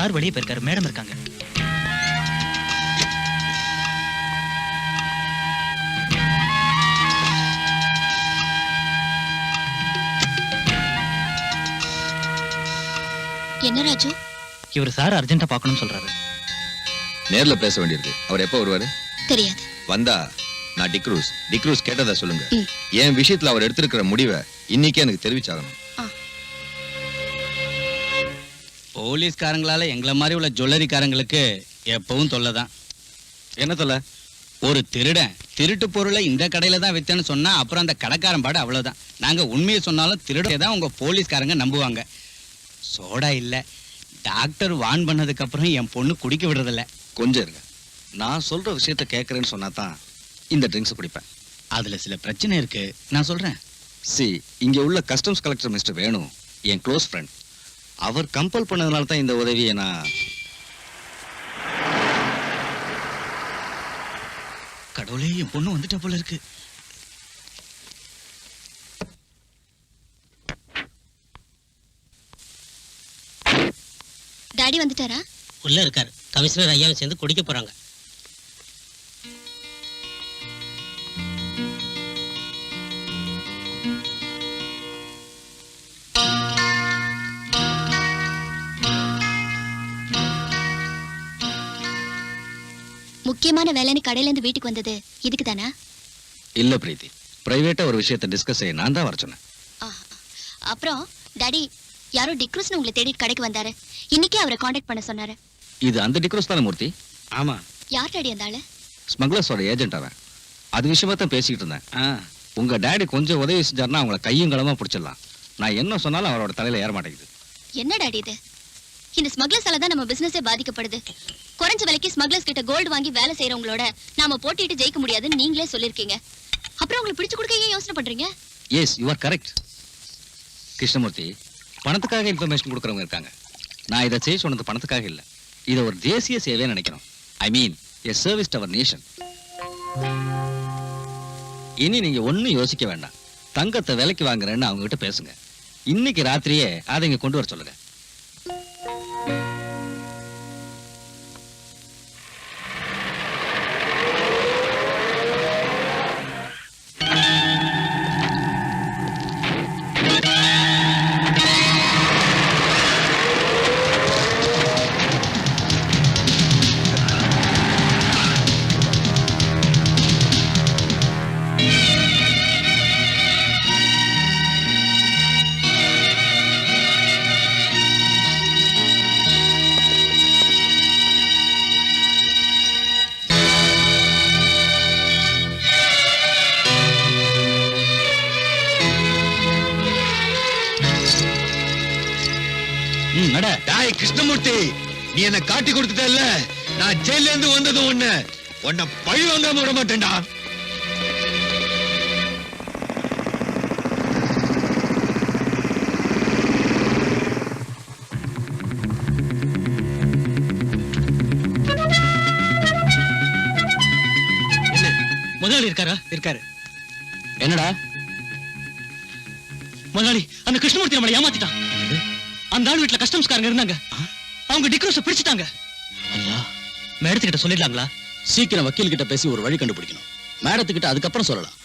Sir வெளியே போயிருக்காரு, madam இருக்காங்க. என்ன ராஜு? இவர் சார் அர்ஜென்ட்டா பார்க்கணும்னு சொல்றாரு. நேர்ல பேச வேண்டியிருக்கு. அவர் எப்போ வருவாரு? தெரியாது. வந்தா நான் டிக்ரூஸ் கேட்டதா சொல்லுங்க. என் விஷயத்துல அவர் எடுத்திருக்கிற முடிவை இன்னைக்கே எனக்கு தெரிவிச்சாகணும். போலீஸ்காரங்களால எங்களை மாதிரி உள்ள ஜுவல்லரிக்காரங்களுக்கு எப்பவும் தொல்லைதான். என்ன தொல்லை? ஒரு திருடன் திருட்டு பொருளை இந்த கடையில தான் வித்தேன்னு சொன்னா அப்புறம் அந்த கடைக்காரன் பாடு அவ்வளவுதான். நாங்க உண்மையை சொன்னாலும் திருடே தான் உங்க போலீஸ்காரங்க நம்புவாங்க. சோடா இல்ல, டாக்டர் வான் பண்ணதுக்கு அப்புறம் என் பொண்ணு குடிக்க விடுறதில்ல. கொஞ்சம் இருங்க, நான் சொல்ற விஷயத்த கேட்கறேன்னு சொன்னா தான் இந்த ட்ரிங்க்ஸ் குடிப்பேன். அதுல சில பிரச்சனை இருக்கு, நான் சொல்றேன். இங்க உள்ள கஸ்டம்ஸ் கலெக்டர் மிஸ்டர் வேணு என் க்ளோஸ் ஃப்ரெண்ட். அவர் கம்பல் பண்ணதுனால தான் இந்த உதவியை நான். கடவுளே, என் பொண்ணு வந்துட்ட போல இருக்கு. டாடி வந்துட்டாரா? உள்ள இருக்காரு. கமிஷனர் ஐயாவை சேர்ந்து குடிக்க போறாங்க. முக்கியமான வேலைன்னு கடையில இருந்து வீட்டுக்கு வந்தது இதுக்கு தானா? இல்ல பிரீத்தி, பிரைவேட்டா ஒரு விஷயத்தை டிஸ்கஸ் செய்ய நான் தான் வர சொன்னேன். அப்புறம் டாடி யாரோ டிக்ரூஸ்னு உங்களை தேடி கடைக்கு வந்தாரு. இன்னைக்கே அவரை காண்டாக்ட் பண்ண சொன்னாரு. இது அந்த டிக்ரூஸ் தானே மூர்த்தி? ஆமா. யார் டாடி அந்த ஆளு? ஸ்மக்லர்ஸோட ஏஜென்ட் அவன். அது விஷயமா தான் பேசிக்கிட்டு இருந்தேன். உங்க டாடி கொஞ்சம் உதவி செஞ்சாருன்னா அவங்கள கையும் களமா பிடிச்சிடலாம். நான் என்ன சொன்னாலும் அவரோட தலையில ஏற மாட்டேங்குது. என்ன டாடி இது? இந்த ஸ்மக்லர்ஸால தான் நம்ம பிசினஸே பாதிக்கப்படுது. குறைஞ்ச விலைக்கு ஸ்மக்லர்ஸ் கிட்ட கோல்டு வாங்கி வேலை செய்யறவங்களோட நாம போட்டிட்டு ஜெயிக்க முடியாதுன்னு நீங்களே சொல்லிருக்கீங்க. அப்புறம் உங்களுக்கு பிடிச்சு கொடுக்க ஏன் யோசனை பண்றீங்க? Yes, you are correct. Krishnamurthy, பணத்துக்காக இன்ஃபர்மேஷன் கொடுக்கறவங்க இருக்காங்க. நான் இதை செய்ய சொன்னது பணத்துக்காக இல்ல. இதை ஒரு தேசிய சேவையை நினைக்கிறோம். I mean a service to our nation. இனி நீங்க ஒன்னும் யோசிக்க வேண்டாம். தங்கத்தை விலைக்கு வாங்குறேன்னு அவங்க கிட்ட பேசுங்க. இன்னைக்கு ராத்திரியே அதை இங்க கொண்டு வர சொல்லுங்க. கிருஷ்ணமூர்த்தி, நீ என்ன காட்டி கொடுத்துட்டல்ல, நான் ஜெயில இருந்து வந்தது உன்னை பழி வாங்காம விட மாட்டேன்டா. முதலாளி இருக்காரா? இருக்காரு. என்னடா முதலாளி, அந்த கிருஷ்ணமூர்த்தி நம்மளை ஏமாத்திட்டான். அந்த ஆள் வீட்டுல கஸ்டம்ஸ்காரங்க இருந்தாங்க. அவங்க டிக்ரூஸ பிடிச்சிட்டாங்க. ஐயா, மேடத்துக்கிட்ட சொல்லிடலாங்களா? சீக்கிரம் வக்கீல் கிட்ட பேசி ஒரு வழி கண்டுபிடிக்கணும். மேடத்துக்கிட்ட அதுக்கப்புறம் சொல்லலாம்.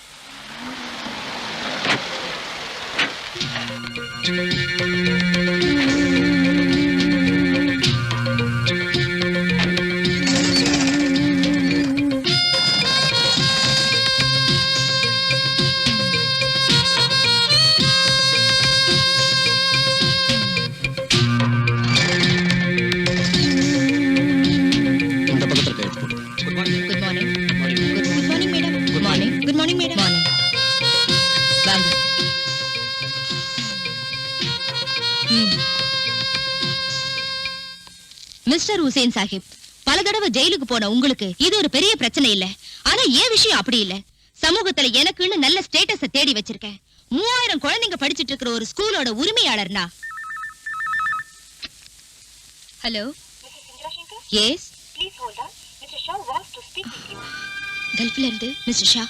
மிஸ்டர் ஹுசேன் சாஹிப், பல தடவை ஜெயிலுக்கு போன உங்களுக்கு இது ஒரு பெரிய பிரச்சனை இல்ல. ஆனா ஏன் விஷயம் அப்படி இல்ல. சமூகத்துல எனக்குன்னு நல்ல ஸ்டேட்டஸ தேடி வச்சிருக்கேன். 3000 குழந்தைங்க படிச்சிட்டு இருக்கிற ஒரு ஸ்கூலோட உரிமையாளர்னா. ஹலோ, எஸ், கல்ஃப்ல இருந்து மிஸ்டர் ஷா.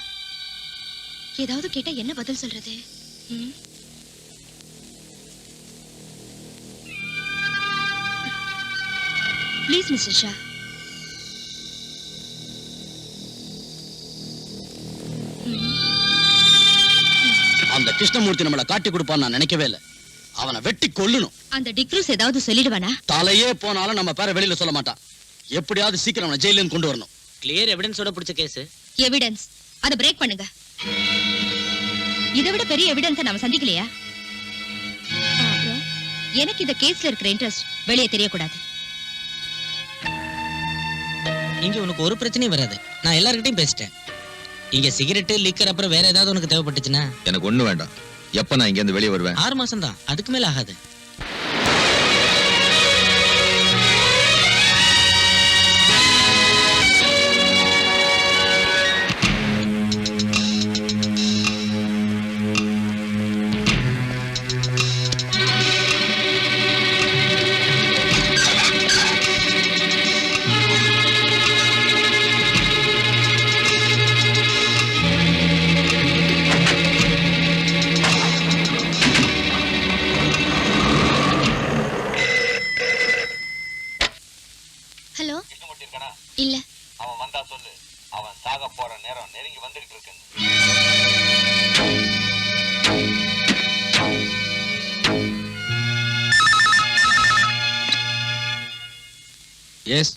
ஏதாவது கேட்டா என்ன பதில் சொல்றது? Please mister Shah. அந்த கிருஷ்ணமூர்த்தி நம்மள காட்டி கொடுப்பான்னு நான் நினைக்கவே இல்லை. அவனை வெட்டி கொல்லணும். அந்த டிக்ரூஸ் ஏதாவது சொல்லிடுவானா? தலையே போனாலும் நம்ம பேரை வெளியில சொல்ல மாட்டான். எப்படியாவது சீக்கிரம் அவனை ஜெயில இருந்து கொண்டு வரணும். கிளியர் எவிடன்ஸோட பிடிச்ச கேஸ். எவிடன்ஸ் அத பிரேக் பண்ணுங்க. இதை விட பெரிய எவிடன்ஸ் நாம சந்திக்கலையா? அப்புறம் எனக்கு இந்த கேஸ்ல இருக்கிற இன்ட்ரெஸ்ட் வெளியே தெரியக்கூடாது. இங்க உனக்கு ஒரு பிரச்சனையும் வராது. நான் எல்லார்கிட்டயும் பேசிட்டேன். இங்க சிகரெட் லிக்கர் அப்புறம் வேற ஏதாவது உனக்கு தேவைப்பட்டுச்சுன்னா எனக்கு ஒண்ணு வேண்டாம். எப்ப நான் இங்க இருந்து வெளியே வருவேன்? 6 மாசம் தான், அதுக்கு மேல ஆகாது. ஹலோ. இல்ல. அவன் வந்தா சொல்லு. அவன் சாக போற நேரம் நெருங்கி வந்துகிட்டு இருக்கு. எஸ்,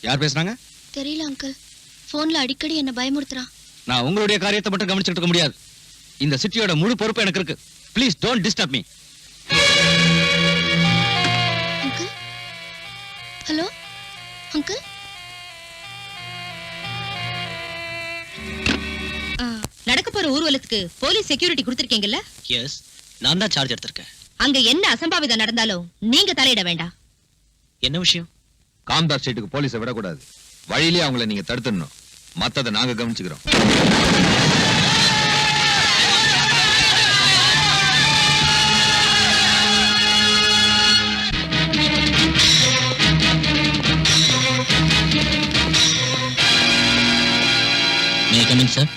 யார் பேசுறாங்க? தெரியல அங்கிள். போன்ல அடிக்கடி என்ன பயமுறுத்துறான். நான் உங்களுடைய காரியத்தை மட்டும் கவனிச்சுட்டு இருக்க முடியாது. இந்த சிட்டியோட முழு பொறுப்பு எனக்கு இருக்கு. Please don't disturb me. Uncle. Hello uncle. நடக்க போற ஊர்வலத்துக்கு போலீஸ் செக்யூரிட்டி கொடுத்திருக்கீங்கல்ல? எஸ், நான் தான் சார்ஜ் எடுத்திருக்கேன். அங்க என்ன அசம்பாவிதம் நடந்தாலும் நீங்க தலையிட வேண்டாம். என்ன விஷயம்? காம்தார் ஸ்ட்ரீட்டுக்கு போலீஸை விடக்கூடாது. வழியிலே அவங்கள நீங்க தடுத்துடணும். மத்ததை நாங்க கவனிச்சுக்கிறோம். May come in sir.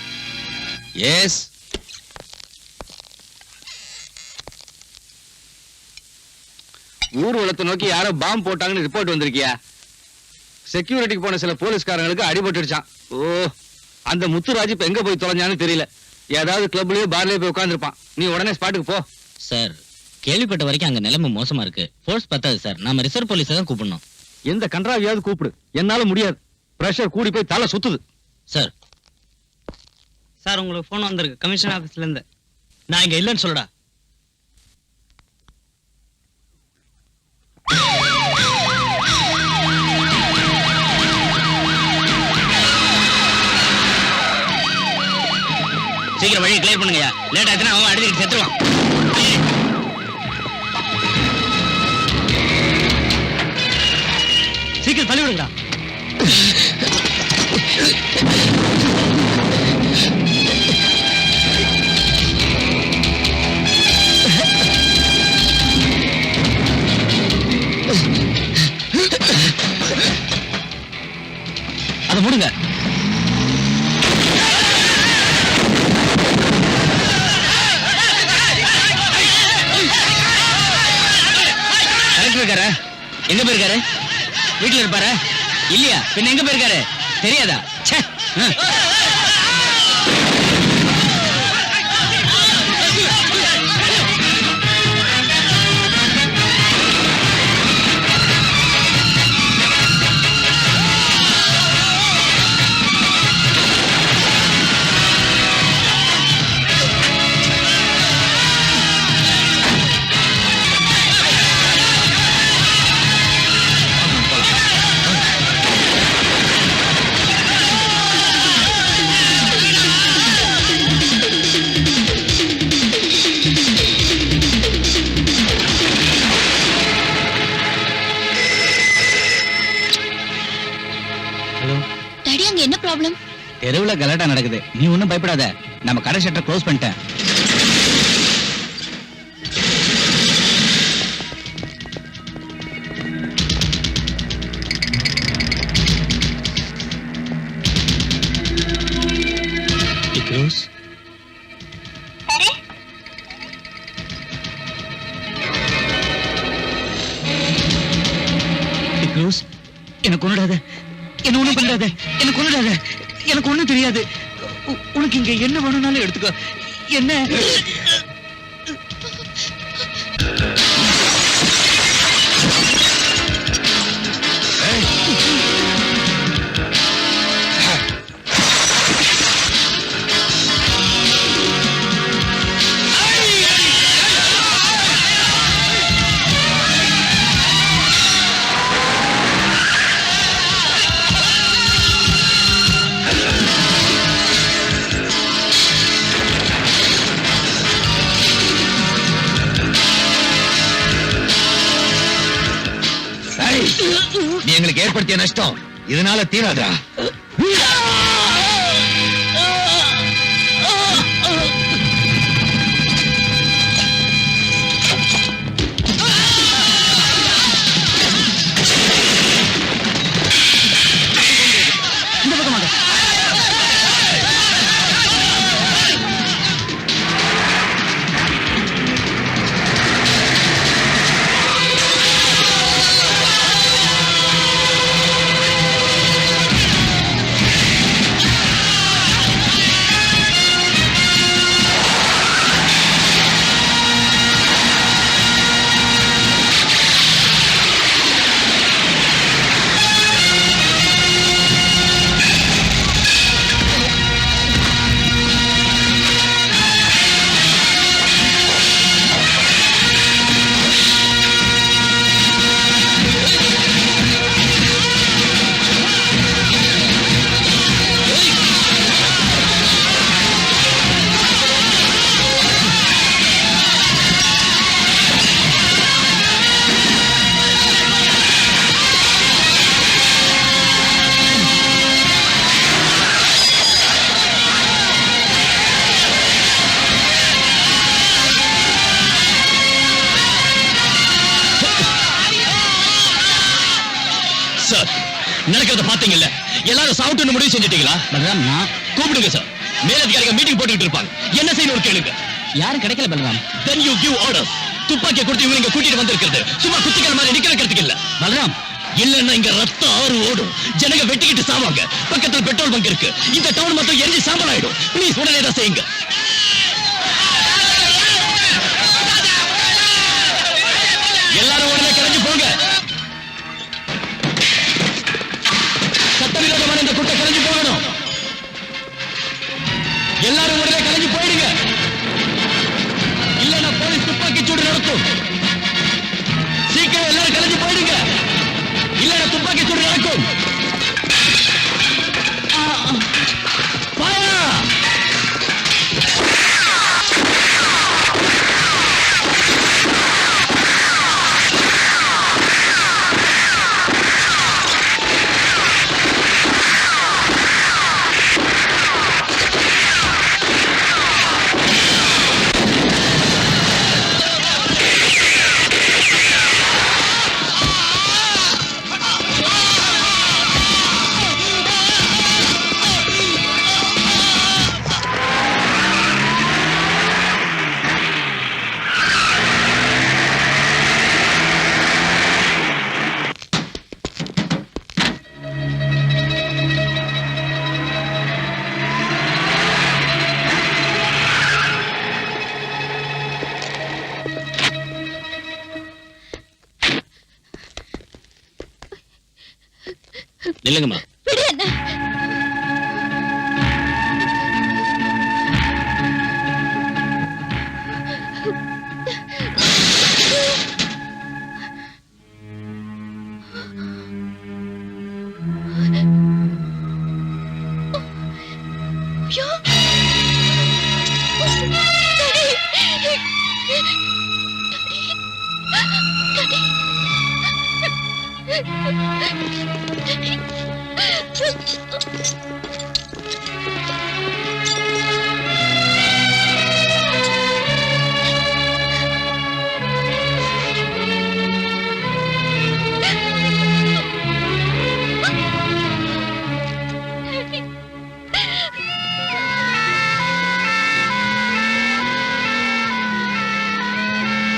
Yes. ஊர்வலத்தை நோக்கி யாரோ பாம்பு போட்டாங்கன்னு ரிப்போர்ட் வந்திருக்கியா? செக்யூரிட்டிக்கு போன சில போலீஸ்காரங்களுக்கு அடிபட்டுடுச்சான். ஓ, அந்த முத்துராஜ் இப்ப எங்க போய் தொலைஞ்சான்னு தெரியல. ஏதாவது கிளப்லயோ பார்லயோ போய் உட்காந்துருப்பான். நீ உடனே ஸ்பாட்டுக்கு போ. சார், கேள்விப்பட்ட வரைக்கும் அங்க நிலைமை மோசமா இருக்கு. ஃபோர்ஸ் பத்தாது சார். நாம ரிசர்வ் போலீஸை தான் கூப்பிடணும். எந்த கன்றாவியாவது கூப்பிடு. என்னால முடியாது. பிரஷர் கூடி போய் தலை சுத்துது. சார். சார், உங்களுக்கு போன் வந்திருக்கு கமிஷன் ஆபீஸ்ல இருந்து. நான் இங்க இல்லைன்னு சொல்லடா. சீக்கிரம் வழியை கிளியர் பண்ணுங்க. லேட் ஆச்சுன்னா அவன் அடிச்சுட்டு செத்துருவான். சீக்கிரம் தள்ளி விடுங்கடா. அதை மூடுங்க. இருக்காரு. எங்க போயிருக்காரு? வீட்டுல இருப்பாரு இல்லையா? பின்ன எங்க போயிருக்காரு தெரியாதா? டாடி, அங்க என்ன ப்ராப்ளம்? தெருவுல கலாட்டா நடக்குது. நீ ஒண்ணும் பயப்படாத. நம்ம கடை ஷட்டர் க்ளோஸ் பண்ணிட்டேன். ரோஸ் என்ன கொன்னுடாத, என்ன ஒண்ணும் பண்ணாத, என்ன கொன்னுடாத, எனக்கு ஒண்ணும் தெரியாது. உனக்கு இங்க என்ன வேணும்னாலும் எடுத்துக்கோ. என்ன நீ எங்களுக்கு ஏற்படுத்திய நஷ்டம் இதனால தீராதா? இந்த பக்கமாக சார், நடக்கிறத பாத்தீங்கல்ல, எல்லாரும் சாப்பிட்டு முடிவு செஞ்சிட்டீங்களா? பலராம், நான் கூப்பிடுங்க சார். மேலதிகாரிகள் மீட்டிங் போட்டுக்கிட்டு இருப்பாங்க. என்ன செய்யணும் கேளுங்க. யாரும் கிடைக்கல Balram. Then you give orders. துப்பாக்கியை கொடுத்து இவங்க கூட்டிட்டு வந்திருக்கிறது சும்மா குத்திகள் மாதிரி நிக்க வைக்கிறதுக்கு இல்ல. பலராம், இல்லன்னா இங்க ரத்த ஆறு ஓடும், ஜனங்க வெட்டிக்கிட்டு சாவாங்க. பக்கத்துல பெட்ரோல் பங்க் இருக்கு, இந்த டவுன் மொத்தம் எரிஞ்சு சாம்பல் ஆயிடும். ப்ளீஸ் உடனே தான் செய்யுங்க. எல்லாரும் உடனே கிளம்பி போங்க. சட்டவிரோதமான இந்த கூட்டம் கிளம்பி போகணும். எல்லாரும் உடனே கிளம்பி போயிடுங்க. இல்லன்னா போலீஸ் துப்பாக்கி சூடு நடத்தும். சீக்கிரம் எல்லாரும் கிளம்பி போயிடுங்க. இல்லன்னா துப்பாக்கி சூடு நடக்கும். Fire! நில்லுங்கம்மா. விடு என்ன. ஐயோ.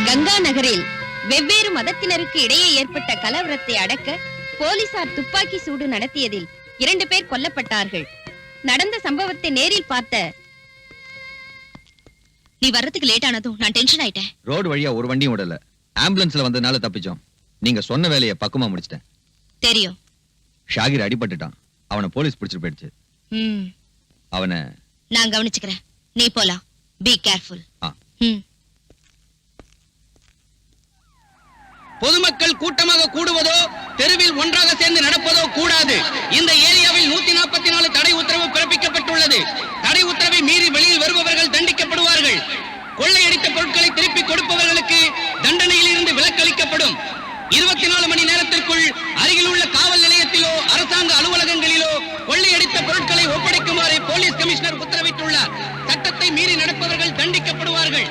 கங்கா நகரில் வெவ்வேறு மதத்தினருக்கு இடையே ஏற்பட்ட கலவரத்தை அடக்க போலீசார் துப்பாக்கி சூடு நடத்தியதில் 2 பேர் கொல்லப்பட்டார்கள். நடந்த சம்பவத்தை நேரில் பார்த்த நீ வர்றதுக்கு லேட் ஆனதும் நான் டென்ஷன் ஆயிட்டேன். ரோடு வழியா ஒரு வண்டியும் விடல. ஆம்புலன்ஸ்ல வந்ததுனால தப்பிச்சோம். நீங்க சொன்ன வேலையை பக்குவமா முடிச்சிட்டேன். தெரியும். ஷாகிர் அடிபட்டுட்டான். அவனை போலீஸ் பிடிச்சிட்டு போயிடுச்சு. அவனை நான் கவனிச்சுக்கிறேன். நீ போலாம். Be careful. பொதுமக்கள் கூட்டமாக கூடுவதோ தெருவில் ஒன்றாக சேர்ந்து நடப்பதோ கூடாது. இந்த ஏரியாவில் 144 தடை உத்தரவு பிறப்பிக்கப்பட்டுள்ளது. தடை உத்தரவை மீறி வெளியில் வருபவர்கள் தண்டிக்கப்படுவார்கள். கொள்ளையடித்த பொருட்களை திருப்பி கொடுப்பவர்களுக்கு தண்டனையில் இருந்து விலக்களிக்கப்படும். 24 மணி நேரத்திற்குள் அருகில் உள்ள காவல் நிலையத்திலோ அரசாங்க அலுவலகங்களிலோ கொள்ளையடித்த பொருட்களை ஒப்படைக்குமாறு போலீஸ் கமிஷனர் உத்தரவிட்டுள்ளார். சட்டத்தை மீறி நடப்பவர்கள் தண்டிக்கப்படுவார்கள்.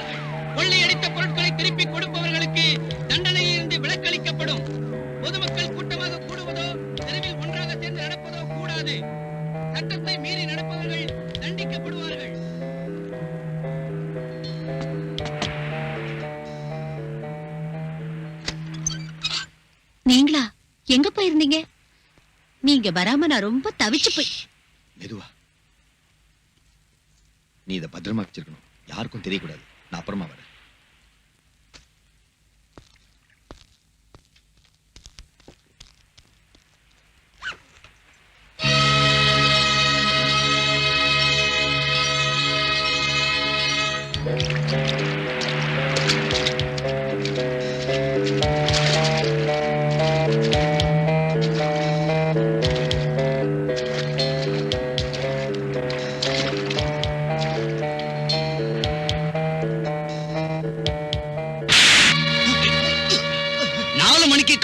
கொள்ளையடித்த பொருட்களை திருப்பி கொடுப்பவர்களுக்கு தண்டனையில் இருந்து விலக்களிக்கப்படும். பொதுமக்கள் கூட்டமாக கூடுவதோ தெருவில் ஒன்றாக சேர்ந்து நடப்பதோ கூடாது. சட்டத்தை மீறி நடப்பவர்கள் தண்டிக்கப்படுவார்கள். நீங்களா எங்க போயிருந்தீங்க? நீங்க வராம நான் ரொம்ப தவிச்சு போய். மெதுவா. நீ இதை பத்திரமா வச்சிருக்கணும். யாருக்கும் தெரியக்கூடாது. நான் அப்புறமா வரேன்.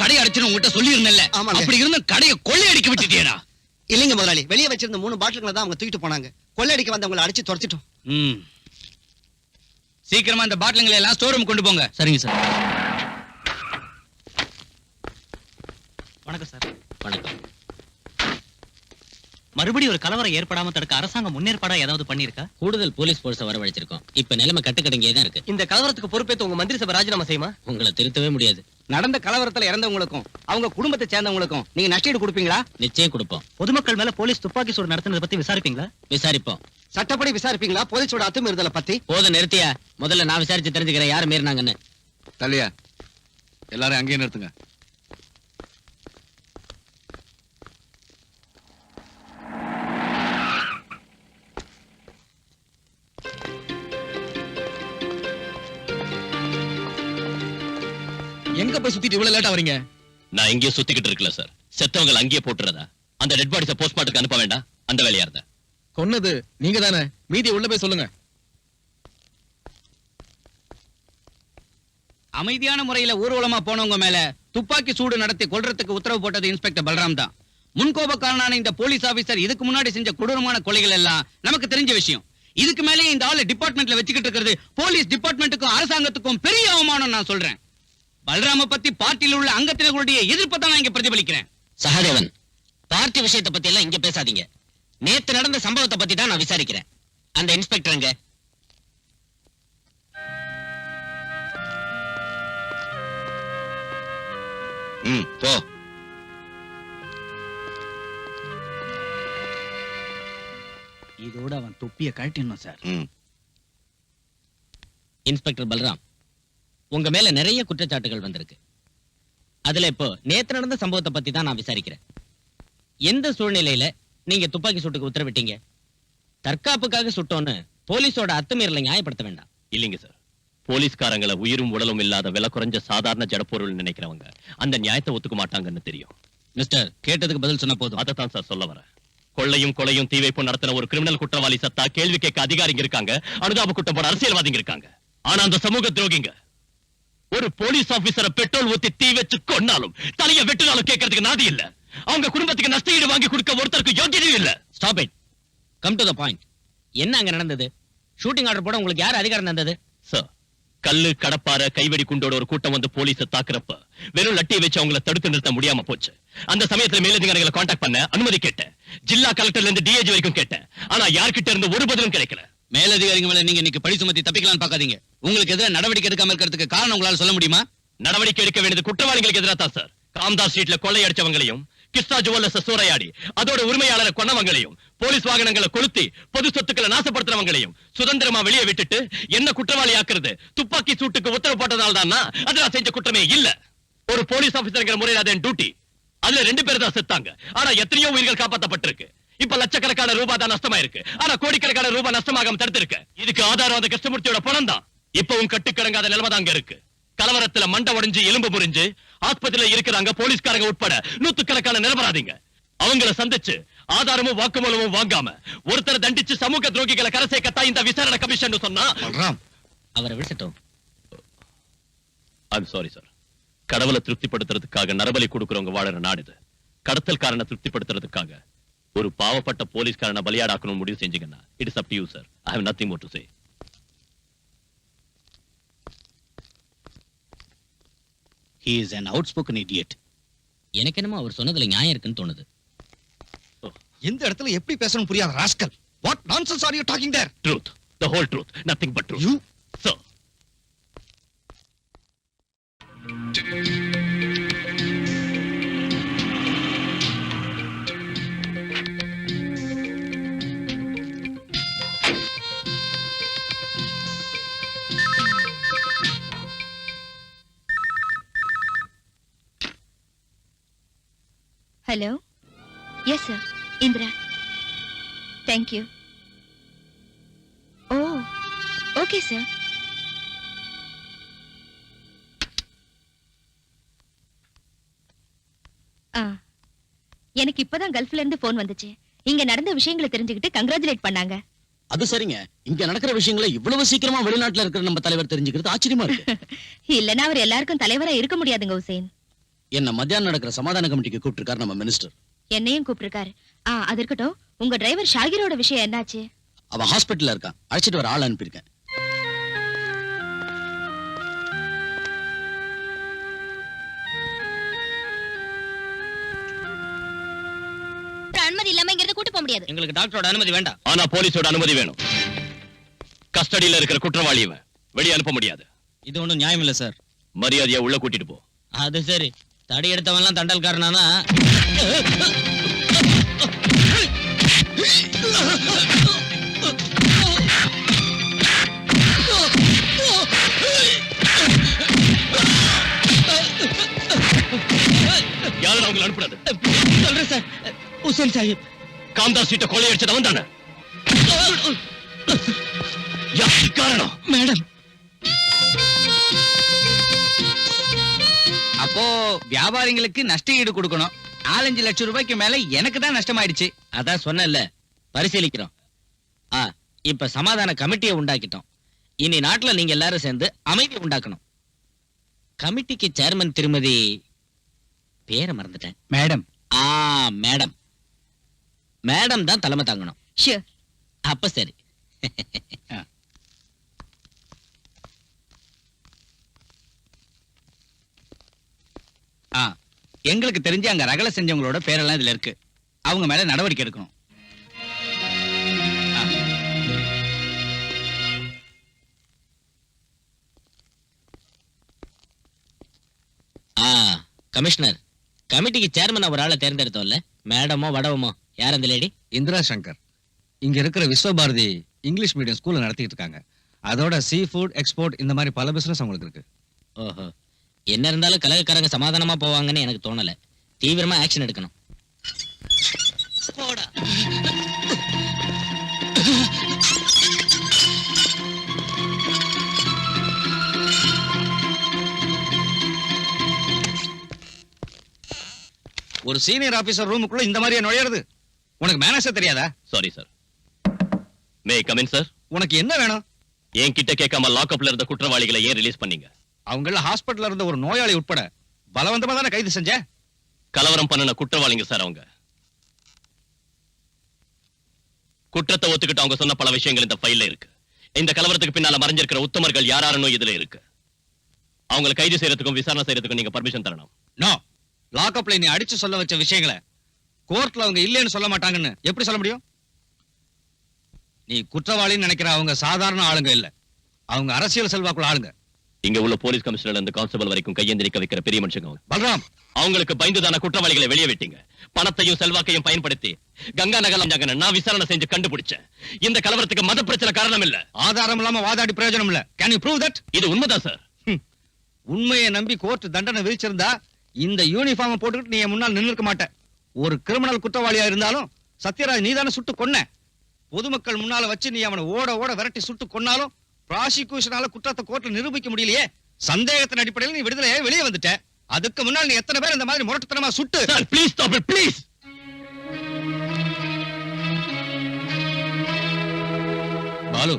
கடை அடைச்சு உங்ககிட்ட சொல்லி இருந்தேன்ல. அப்படி இருந்த கடையை கொள்ளையடிக்க விட்டுட்டியேடா. இல்லைங்க முதலாளி, வெளியே வச்சிருந்த 3 பாட்டில்களை தான் அவங்க தூக்கிட்டு போனாங்க. கொள்ளையடிக்க வந்தவங்களை அடிச்சு துரத்திட்டோம். சீக்கிரமா இந்த பாட்டில்களை எல்லாம் ஸ்டோர் ரூம் கொண்டு போங்க. சரிங்க சார். வணக்கம் சார். வணக்கம். மறுபடியும் ஒரு கலவரம் ஏற்படாம தடுக்க அரசாங்கம் முன்னேற்பாடா ஏதாவது பண்ணிருக்கா? கூடுதல் போலீஸ் போர்ஸை வரவழைச்சிருக்கோம். இப்ப நிலைமை கட்டுக்கடங்கியே தான் இருக்கு. இந்த கலவரத்துக்கு பொறுப்பேற்று உங்க மந்திரி சபை ராஜினாமா செய்யுமா? உங்களை திருத்தவே முடியாது. நடந்த கலவரத்துல இறந்தவங்களுக்கும் அவங்க குடும்பத்தை சேர்ந்தவங்களுக்கும் நீங்க நஷ்டஈடு கொடுப்பீங்களா? நிச்சயம் கொடுப்போம். பொதுமக்கள் மேல போலீஸ் துப்பாக்கி சூடு நடத்துனதை பத்தி விசாரிப்பீங்களா? விசாரிப்போம். சட்டப்படி விசாரிப்பீங்களா? போலீஸோட அத்துமீறுதலை பத்தி? போதும் நிறுத்தியா. முதல்ல நான் விசாரிச்சு தெரிஞ்சுக்கிறேன் யாரு மீறினாங்கன்னு. தள்ளியா எல்லாரும் அங்கேயே நிறுத்துங்க. எங்க போய் சுத்திட்டு இவ்வளவு லேட்டா வரீங்க? நான் இங்கேயே சுத்திக்கிட்டு இருக்கல சார். செத்தவங்க அங்கேயே போட்டுறதா? அந்த டெட் பாடிஸ போஸ்ட்மார்ட்டுக்கு அனுப்ப வேண்டாம். அந்த வேலையா இருந்தா கொன்னது நீங்க தானே. மீதி உள்ள போய் சொல்லுங்க. அமைதியான முறையில ஊர்வலமா போனவங்க மேல துப்பாக்கி சூடு நடத்தி கொல்றதுக்கு உத்தரவு போட்டது இன்ஸ்பெக்டர் பல்ராம் தான். முன்கோபக்காரனான இந்த போலீஸ் ஆபீசர் இதுக்கு முன்னாடி செஞ்ச கொடூரமான கொலைகள் எல்லாம் நமக்கு தெரிஞ்ச விஷயம். இதுக்கு மேலேயே இந்த ஆளு டிபார்ட்மெண்ட்ல வச்சுக்கிட்டு இருக்கிறது போலீஸ் டிபார்ட்மெண்ட்டுக்கும் அரசாங்கத்துக்கும் பெரிய அவமானம். நான் சொல்றேன், பல்ராம பத்தி பார்ட்டியில் உள்ள அங்கத்தினர்களுடைய எதிர்ப்பை தான் நான் இங்க பிரதிபலிக்கிறேன். சகாதேவன், பார்ட்டி விஷயத்தை பத்தி எல்லாம் இங்க பேசாதீங்க. நேத்து நடந்த சம்பவத்தை பத்தி தான் நான் விசாரிக்கிறேன். அந்த இன்ஸ்பெக்டர் எங்க? போ. இதோட அவன் தொப்பியை கழட்டிடணும் சார். இன்ஸ்பெக்டர் பல்ராம், உங்க மேல நிறைய குற்றச்சாட்டுகள் வந்திருக்கு. அதுல இப்போ நேத்து நடந்த சம்பவத்தை பத்தி தான் நான் விசாரிக்கிறேன். எந்த சூழ்நிலையில நீங்க துப்பாக்கி சூட்டுக்கு உத்தரவிட்டீங்க? தற்காப்புக்காக சுட்டோன்னு போலீஸோட அத்துமீறலை நியாயப்படுத்த வேண்டாம். இல்லைங்க சார். போலீஸ்காரங்களை உயிரும் உடலும் இல்லாத விலை குறைஞ்ச சாதாரண ஜடப்பொருள் நினைக்கிறவங்க அந்த நியாயத்தை ஒத்துக்க மாட்டாங்கன்னு தெரியும். மிஸ்டர், கேட்டதுக்கு பதில் சொன்ன போதும். அதைத்தான் சார் சொல்ல வரேன். கொள்ளையும் கொலையும் தீவைப்பும் நடத்தின ஒரு கிரிமினல் குற்றவாளி சத்தா கேள்வி கேட்க அதிகாரிங்க இருக்காங்க, அனுதாப குற்றம் போட அரசியல்வாதிங்க இருக்காங்க. ஆனா அந்த சமூக துரோகிங்க ஒரு போலீஸ் ஆபீசரை பெட்ரோல் ஊத்தி தீ வச்சு கொன்னாலும் தலைய வெட்டினாலும் கேட்கறதுக்கு நாதி இல்ல. அவங்க குடும்பத்துக்கு நஷ்டஈடு வாங்கி கொடுக்க ஒருத்தருக்கு யோகியதையும் இல்ல. Stop it. Come to the point. என்ன அங்க நடந்தது? ஷூட்டிங் ஆர்டர் போட உங்களுக்கு யார் அதிகாரம் தந்தது? சார், கல்லு கடப்பார கைவெடி குண்டோட ஒரு கூட்டம் வந்து போலீஸை தாக்குறப்ப வெறும் லட்டியை வச்சு அவங்களை தடுத்து நிறுத்த முடியாம போச்சு. அந்த சமயத்துல மேலதிகாரிகளை காண்டாக்ட் பண்ண அனுமதி கேட்டேன். ஜில்லா கலெக்டர்ல இருந்து டிஏஜி வரைக்கும் கேட்டேன். ஆனா யார்கிட்ட இருந்து ஒரு பதிலும் கிடைக்கல. மேலதிகாரிங்க மேல நீங்க இன்னைக்கு பழி சுமத்தி தப்பிக்கலாம்னு பாக்காதீங்க. உங்களுக்கு எதிராக நடவடிக்கை எடுக்காம இருக்கிறதுக்கு காரணம் உங்களால சொல்ல முடியுமா? நடவடிக்கை எடுக்க வேண்டியது குற்றவாளிகளுக்கு எதிராக தான் சார். காம்தார் ஸ்ட்ரீட்ல கொள்ளை அடிச்சவங்களையும் கிருஷ்ணா ஜுவல்லர்ஸ் சூறையாடி அதோட உரிமையாளரை கொன்னவங்களையும் போலீஸ் வாகனங்களை கொளுத்தி பொது சொத்துக்களை நாசப்படுத்துறவங்களையும் சுதந்திரமா வெளியே விட்டுட்டு என்ன குற்றவாளி ஆக்குறது துப்பாக்கி சூட்டுக்கு உத்தரவு போட்டதால் தான் அதெல்லாம் செஞ்ச குற்றமே இல்ல. ஒரு போலீஸ் ஆபீசர்ங்கிற முறையில் அது என் டியூட்டி. அதுல 2 பேர் தான் செத்தாங்க. ஆனா எத்தனையோ உயிர்கள் காப்பாற்றப்பட்டிருக்கு. இப்ப லட்சக்கணக்கான ரூபாய் தான் நஷ்டமாயிருக்கு. ஆனா கோடிக்கணக்கான ரூபாய் நஷ்டமாகாம தடுத்திருக்கு. இதுக்கு ஆதாரம் அந்த கிருஷ்ணமூர்த்தியோட பணம் தான். இப்பவும் கட்டுக்கடங்காத நிலைமை தான் அங்க இருக்கு. கலவரத்துல மண்டை உடைஞ்சு எலும்பு முறிஞ்சு ஆஸ்பத்திரியில இருக்கிறாங்க போலீஸ்காரங்க உட்பட நூத்துக்கணக்கான நிரபராதிங்க. அவங்கள சந்திச்சு ஆதாரமும் வாக்குமூலமும் வாங்காம ஒருத்தரை தண்டிச்சு சமூக துரோகிகளை கரை சேர்க்கத்தான் இந்த விசாரணை கமிஷன் சொன்னா அவரை விட்டுட்டோம். I'm sorry sir. கடவுளை திருப்திப்படுத்துறதுக்காக நரபலி கொடுக்கறவங்க வாழற நாடு இது. கடத்தல்காரனை திருப்திப்படுத்துறதுக்காக ஒரு பாவப்பட்ட போலீஸ்காரனை பலியாடாக்கணும் முடிவு செஞ்சீங்கன்னா it is up to you sir. I have nothing more to say. He is an outspoken idiot. எனக்கு என்னமோ அவர் சொன்னதுல நியாயம் இருக்குன்னு தோணுது. எந்த இடத்துல எப்படி பேசணும் புரியாத rascal. What nonsense are you talking there? Truth, the whole truth, nothing but truth. You? Sir. Hello. Yes sir. Indira. Thank you. Oh okay sir. எனக்கு இப்பதான் கல்ஃப்ல இருந்து போன் வந்துச்சு. இங்க நடந்த விஷயங்களை தெரிஞ்சுக்கிட்டு கங்க்ராச்சுலேட் பண்ணாங்க. அது சரிங்க. இங்க நடக்கிற விஷயங்களை இவ்வளவு சீக்கிரமா வெளிநாட்டுல இருக்கிற நம்ம தலைவர் தெரிஞ்சுக்கிறது ஆச்சரியமா இருக்கு. இல்லனா அவர் எல்லாருக்கும் தலைவரா இருக்க முடியாதுங்க ஹுசேன். என்ன மத்தியானம் நடக்கிற சமாதான கமிட்டிக்கு கூப்பிட்டிருக்காரு நம்ம மினிஸ்டர். என்னையும் கூப்பிட்டிருக்காரு. அது இருக்கட்டும், உங்க டிரைவர் ஷாகிரோட விஷயம் என்னாச்சு? அவன் ஹாஸ்பிட்டல்ல இருக்கான். அழைச்சிட்டு வர ஆள் அனுப்பியிருக்கேன். அனுமதி இல்லாம இங்க கூட்டி போக முடியாது. எங்களுக்கு டாக்டரோட அனுமதி வேண்டாம். ஆனா போலீஸோட அனுமதி வேணும். கஸ்டடியில இருக்கிற குற்றவாளியை வெளியே அனுப்ப முடியாது. இது ஒண்ணும் நியாயம் இல்ல சார். மரியாதையா உள்ள கூட்டிட்டு போ. அது சரி. தடி எடுத்தவன்லாம் தண்டல்காரனானா? யாரும் அவங்களை அனுப்புறது? சொல்றேன் சார். ஹுசேன் சாஹிப் காம்தாஸ் சீட்டை கொள்ளையடிச்சது அவன் தானே? யார் காரணம்? மேடம். அப்போ வியாபாரிகளுக்கு நஷ்ட ஈடு கொடுக்கணும். 4-5 லட்சம் ரூபாய்க்கு மேல எனக்கு தான் நஷ்டமாயிடுச்சு. அதான் சொன்னேன்ல, பரிசீலிக்கிறோம். இப்ப சமாதான கமிட்டியை உண்டாக்கிட்டோம். இனி நாட்டுல நீங்க எல்லாரும் சேர்ந்து அமைதி உண்டாக்கணும். கமிட்டிக்கு சேர்மன் திருமதி பேரை மறந்துட்டேன். மேடம். மேடம். மேடம் தான் தலைமை தாங்கணும். ஷூர். அப்ப சரி. எங்களுக்கு தெரிஞ்சு அங்க ரகலை செஞ்சவங்களோட பேரெல்லாம் இதுல இருக்கு. அவங்க மேல நடவடிக்கை எடுக்கணும். கமிஷனர், கமிட்டிக்கு சேர்மன் ஒரு ஆளை தேர்ந்தெடுத்தோம்ல, மேடமோ வடவமோ யார் அந்த லேடி? இந்திரா சங்கர். இங்க இருக்கிற விஸ்வபாரதி இங்கிலீஷ் மீடியம் ஸ்கூல்ல நடத்திட்டு இருக்காங்க. அதோட சீ ஃபுட் எக்ஸ்போர்ட் இந்த மாதிரி பல பிசினஸ் அவங்களுக்கு இருக்கு. ஓஹோ. என்ன இருந்தாலும் கலகக்காரங்க சமாதானமா போவாங்கன்னு எனக்கு தோணல. தீவிரமா ஆக்ஷன் எடுக்கணும். ஒரு சீனியர் ஆபீசர் ரூமுக்குள்ள இந்த மாதிரியே நுழையிறது? உனக்கு மேனேஜர் தெரியாதா? Sorry sir. May come in sir. உனக்கு என்ன வேணும்? என்கிட்ட கேட்காம லாக்அப்ல இருந்த குற்றவாளிகளை ஏன் ரிலீஸ் பண்ணீங்க? அவங்கள ஹாஸ்பிடல்ல இருந்த ஒரு நோயாளி உட்பட பலவந்தமா தானே கைது செஞ்ச? கலவரம் பண்ணின குற்றவாளிங்க சார் அவங்க. குற்றத்தை ஒத்துக்கிட்டு அவங்க சொன்ன பல விஷயங்கள் இந்த ஃபைல்ல இருக்கு. இந்த கலவரத்துக்கு பின்னால மறைஞ்சிருக்கிற உத்தமர்கள் யாராருன்னு இதுல இருக்கு. அவங்களை கைது செய்யறதுக்கும் விசாரணை செய்யறதுக்கும் நீங்க பர்மிஷன் தரணும். நோ. லாக்அப்ல நீ அடிச்சு சொல்ல வச்ச விஷயங்களை கோர்ட்ல அவங்க இல்லைன்னு சொல்ல மாட்டாங்கன்னு எப்படி சொல்ல முடியும்? நீ குற்றவாளின்னு நினைக்கிற அவங்க சாதாரண ஆளுங்க இல்ல. அவங்க அரசியல் செல்வாக்குள்ள ஆளுங்க. இங்க உள்ள போலீஸ் கமிஷனர்ல இருந்து கான்ஸ்டபிள் வரைக்கும் கையெந்திரிக்க வைக்கிற பெரிய மனுஷங்க அவங்க. பல்ராம், அவங்களுக்கு பயந்துதான குற்றவாளிகளை வெளியே விட்டீங்க. பணத்தையும் செல்வாக்கையும் பயன்படுத்தி கங்கா நகர் நான் விசாரணை செஞ்சு கண்டுபிடிச்சேன். இந்த கலவரத்துக்கு மத பிரச்சனை காரணம் இல்ல. ஆதாரம் இல்லாம வாதாடி பிரயோஜனம் இல்ல. Can you prove that? இது உண்மைதான் சார். உண்மையை நம்பி கோர்ட் தண்டனை விதிச்சிருந்தா இந்த யூனிஃபார்ம் போட்டுக்கிட்டு நீ என் முன்னால் நின்று இருக்க மாட்ட. ஒரு கிரிமினல் குற்றவாளியா இருந்தாலும் சத்யராஜ் நீதானே சுட்டு கொன்ன. பொதுமக்கள் முன்னால வச்சு நீ அவனை ஓட ஓட விரட்டி சுட்டு கொன்னாலும் ப்ராசிக்யூஷனால குற்றத்தை கோர்ட்ல நிரூபிக்க முடியலையே. சந்தேகத்தின் அடிப்படையில் நீ விடுதலையே வெளியே வந்துட்ட. அதுக்கு முன்னால் நீ எத்தனை பேர் இந்த மாதிரி முரட்டுத்தனமா சுட்டு? Sir please stop it please. Balu,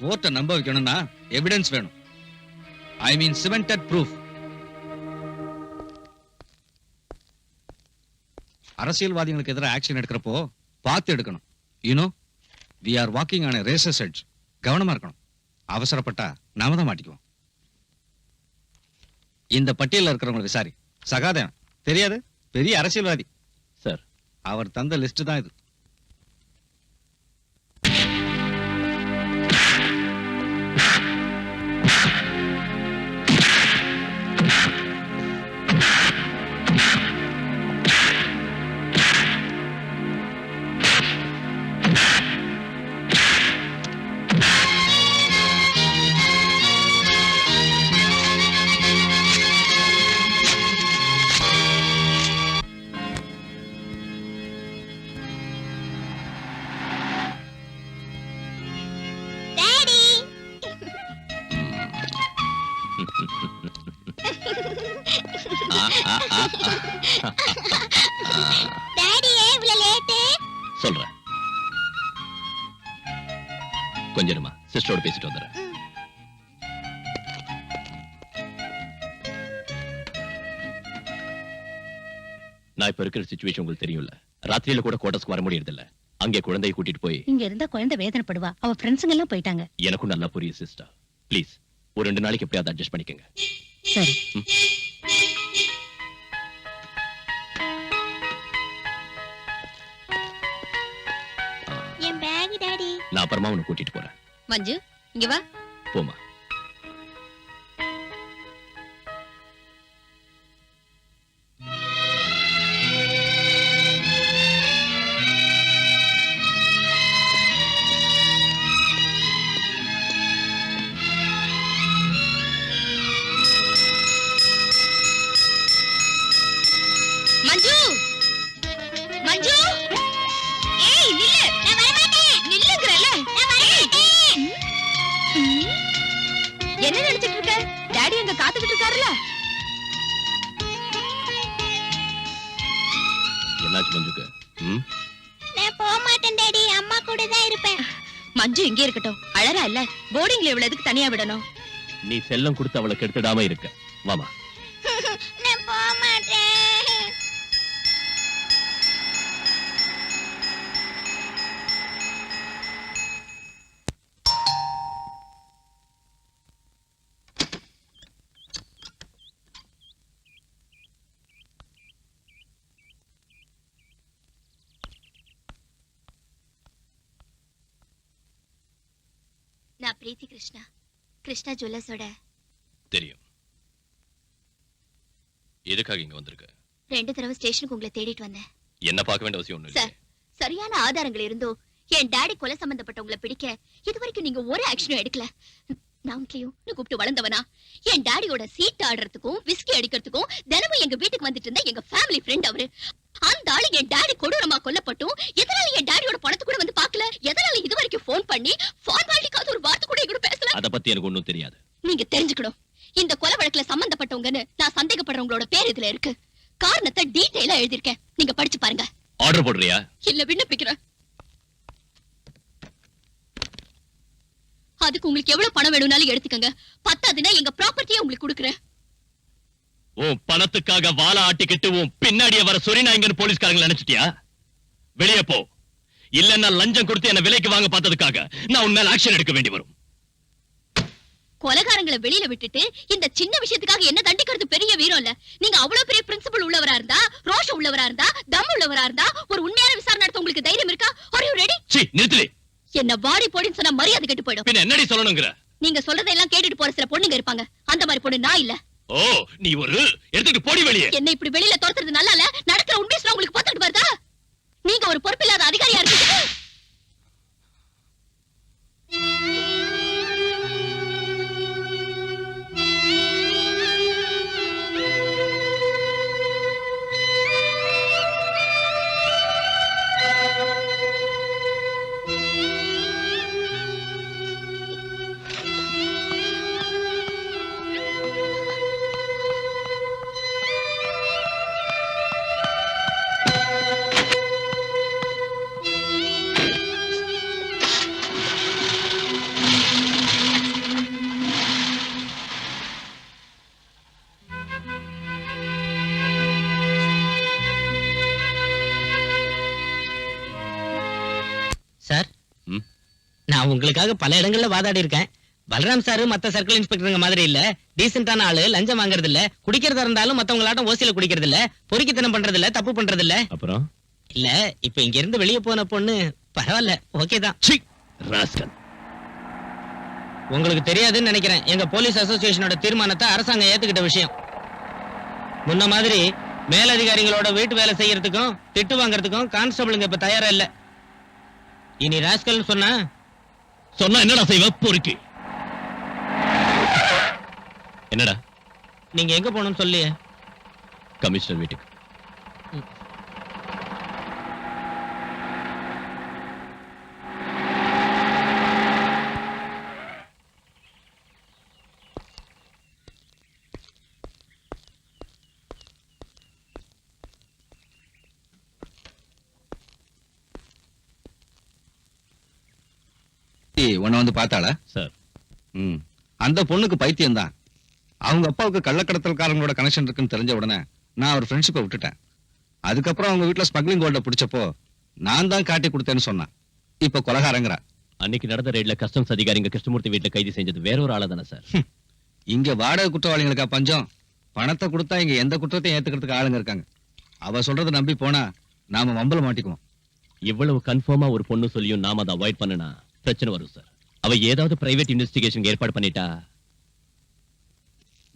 கோர்ட்டை நம்ப வைக்கணும்னா எவிடன்ஸ் வேணும். I mean cemented proof. அரசியல்வாதிகளுக்கு எதிராக ஆக்ஷன் எடுக்கிறப்போ பார்த்து எடுக்கணும். You know we are walking on a razor's edge. கவனமா இருக்கணும். அவசரப்பட்டா நாம தான் மாட்டிக்குவோம். இந்த பட்டியல்ல இருக்கிறவங்களை விசாரி. சகாதேவன் தெரியாது, பெரிய அரசியல்வாதி சார். அவர் தந்த லிஸ்ட் தான் இது. சொல்றேன். கொஞ்சமா சிஸ்டரோட பேசிட்டு வந்துடுறேன். நான் இப்ப இருக்கிற சிச்சுவேஷன் உங்களுக்கு தெரியும்ல. ராத்திரியில கூட கோட்டஸ்க்கு வர முடியறது இல்ல. அங்கே குழந்தையை கூட்டிட்டு போய் இங்க இருந்தா குழந்தை வேதனைப்படுவா. அவ ஃப்ரெண்ட்ஸுங்க எல்லாம் போயிட்டாங்க. எனக்கும் நல்லா புரியும் சிஸ்டர். ப்ளீஸ் ஒரு 2 நாளைக்கு எப்படியாவது அட்ஜஸ்ட் பண்ணிக்கங்க. சரி. என் பேக் டாடி. நான் அப்புறமா உன்னை கூட்டிட்டு போறேன். மஞ்சு இங்க வா. போமா. மஞ்சு மஞ்சு ஏய் நில்லு. நான் வர மாட்டேன். நில்லுங்கறல. நான் வர மாட்டேன். என்ன நினைச்சிட்டு இருக்க? டாடி அங்க காத்துக்கிட்டு இருக்காருல. என்னாச்சு மஞ்சுக்கு? நான் போக மாட்டேன் டாடி. அம்மா கூட தான் இருப்பேன். மஞ்சு இங்கே இருக்கட்டும். அழறா இல்ல. போர்டிங்ல இவ்வளவு எதுக்கு தனியா விடணும்? நீ செல்லம் கொடுத்து அவளை கெடுத்துடாம இருக்க. வாமா. நான் போக மாட்டேன். நான் பிரீத்தி கிருஷ்ணா. கிருஷ்ணா ஜுவல்லர்ஸோட. தெரியும். எதுக்காக இங்க வந்திருக்க? 2 தடவை ஸ்டேஷனுக்கு உங்களை தேடிட்டு வந்தேன். என்ன பார்க்க வேண்டிய அவசியம் ஒண்ணும் இல்ல. சார், சரியான ஆதாரங்கள் இருந்தோ என் டாடி கொலை சம்பந்தப்பட்டவங்களை பிடிக்க இதுவரைக்கும் நீங்க ஒரு ஆக்ஷனும் எடுக்கல. நாமளையும் கூப்பிட்டு வளர்ந்தவனா? என் டாடியோட சீட் ஆடுறதுக்கும் விஸ்கி அடிக்கிறதுக்கும் தினமும் எங்க வீட்டுக்கு வந்துட்டு இருந்த எங்க ஃபேமிலி ஃப்ரெண்ட் அவரு. அந்த ஆளு என் டாடி கொடூரமா கொல்லப்பட்டும் எதனால என் டாடியோட பணத்தை கூட வந்து பார்க்கல? எதனால இதுவரைக்கும் ஃபோன் பண்ணி ஃபார்மாலிட்டிக்காக ஒரு வார்த்தை கூட கூட பேசல? அத பத்தி எனக்கு ஒண்ணும் தெரியாது. நீங்க தெரிஞ்சுக்கணும். இந்த கொலை வழக்குல சம்பந்தப்பட்டவங்கன்னு நான் சந்தேகப்படுறவங்களோட பேர் இதுல இருக்கு. காரணத்தை டீடைலா எழுதிருக்கேன். நீங்க படிச்சு பாருங்க. ஆர்டர் போடுறியா? இல்ல விண்ணப்பிக்கிறேன். அதுக்கு உங்களுக்கு எவ்வளவு பணம் வேணும்னாலும் எடுத்துக்கங்க. பத்தாதுன்னா எங்க ப்ராப்பர்ட்டியை உங்களுக்கு கொடுக்குறேன். உன் பணத்துக்காக வாழை ஆட்டிக்கிட்டு உன் பின்னாடியே வர சொரிநாயங்கன்னு போலீஸ்காரங்க நினைச்சிட்டியா? வெளியே போ. இல்லன்னா லஞ்சம் கொடுத்து என்ன விலைக்கு வாங்க பார்த்ததுக்காக நான் உன் மேல ஆக்ஷன் எடுக்க வேண்டி வரும். கொலைகாரங்களை வெளியில விட்டுட்டு இந்த சின்ன விஷயத்துக்காக என்ன தண்டிக்கிறது பெரிய வீரம் இல்ல. நீங்க அவ்வளவு பெரிய பிரின்சிபல் உள்ளவரா இருந்தா, ரோஷம் உள்ளவரா இருந்தா, தம் உள்ளவரா இருந்தா ஒரு உண்மையான விசாரணை நடத்த உங்களுக்கு தைரியம் இருக்கா? Are you ready? சீ, நிறுத்துடி. என்ன வாடி போடின்னு சொன்னா மரியாதை கெட்டு போயிடும். பின்ன என்னடி சொல்லணும்ங்கற? நீங்க சொல்றதெல்லாம் கேட்டுட்டு போற சில பொண்ணுங்க இருப்பாங்க. அந்த மாதிரி பொண்ணு நான் இல்ல. ஓ, நீ ஒரு எடுத்துட்டு போடி வெளியே. என்ன இப்படி வெளியில துரத்துறது நல்லா இல்ல. நடக்கிற உண்மையை சொல்ல உங்களுக்கு பார்த்துட்டு நான் உங்களுக்காக பல இடங்கள்ல வாதாடி இருக்கேன். பலராம் சாரு மத்த சர்க்கிள் இன்ஸ்பெக்டருங்க மாதிரி இல்ல. டீசென்டான ஆளு, லஞ்சம் வாங்குறது இல்ல, குடிக்கிறதா இருந்தாலும் மத்தவங்களாட்டம் ஓசியில குடிக்கிறது இல்ல, பொறுக்கித்தனம் பண்றது இல்ல, தப்பு பண்றது இல்ல. அப்புறம் இல்ல இப்ப இங்க இருந்து வெளியே போன பொண்ணு பரவாயில்ல, ஓகே தான். ராஸ்கல். உங்களுக்கு தெரியாதுன்னு நினைக்கிறேன், எங்க போலீஸ் அசோசியேஷனோட தீர்மானத்தை அரசாங்கம் ஏத்துக்கிட்ட விஷயம். முன்ன மாதிரி மேலதிகாரிகளோட வீட்டு வேலை செய்யறதுக்கும் திட்டு வாங்குறதுக்கும் கான்ஸ்டபிளுங்க இப்ப தயாரா இல்ல. இனி ராஸ்கல் சொன்னா என்னடா செய்வ? பொறுக்கி. என்னடா? நீங்க எங்க போகணும்னு சொல்லி. கமிஷனர் வீட்டுக்கு. உன்னை வந்து பார்த்தாளா? சார், அந்த பொண்ணுக்கு பைத்தியம் தான். அவங்க அப்பாவுக்கு கள்ளக்கடத்தல்காரங்களோட கனெக்ஷன் இருக்குன்னு தெரிஞ்ச உடனே நான் ஒரு ஃப்ரெண்ட்ஷிப்பை விட்டுட்டேன். அதுக்கப்புறம் அவங்க வீட்டுல ஸ்மக்லிங் கோல்ட பிடிச்சப்போ நான் தான் காட்டி கொடுத்தேன்னு சொன்னான். இப்ப கொலகாரங்கிறா. அன்னைக்கு நடந்த ரெய்ட்ல கஸ்டம்ஸ் அதிகாரிங்க கிருஷ்ணமூர்த்தி வீட்டுல கைது செஞ்சது வேற ஒரு ஆளா தானே சார்? இங்க வாடகை குற்றவாளிகளுக்கா பஞ்சம்? பணத்தை கொடுத்தா இங்க எந்த குற்றத்தையும் ஏத்துக்கிறதுக்கு ஆளுங்க இருக்காங்க. அவ சொல்றதை நம்பி போனா நாம மம்பல மாட்டிக்குவோம். இவ்வளவு கன்ஃபார்மா ஒரு பொண்ணு சொல்லியும் நாம அதை அவாய்ட் பண்ணனா பிரச்சனை வரும் சார். அவ ஏதாவது பிரைவேட் இன்வெஸ்டிகேஷன் ஏற்பாடு பண்ணிட்டா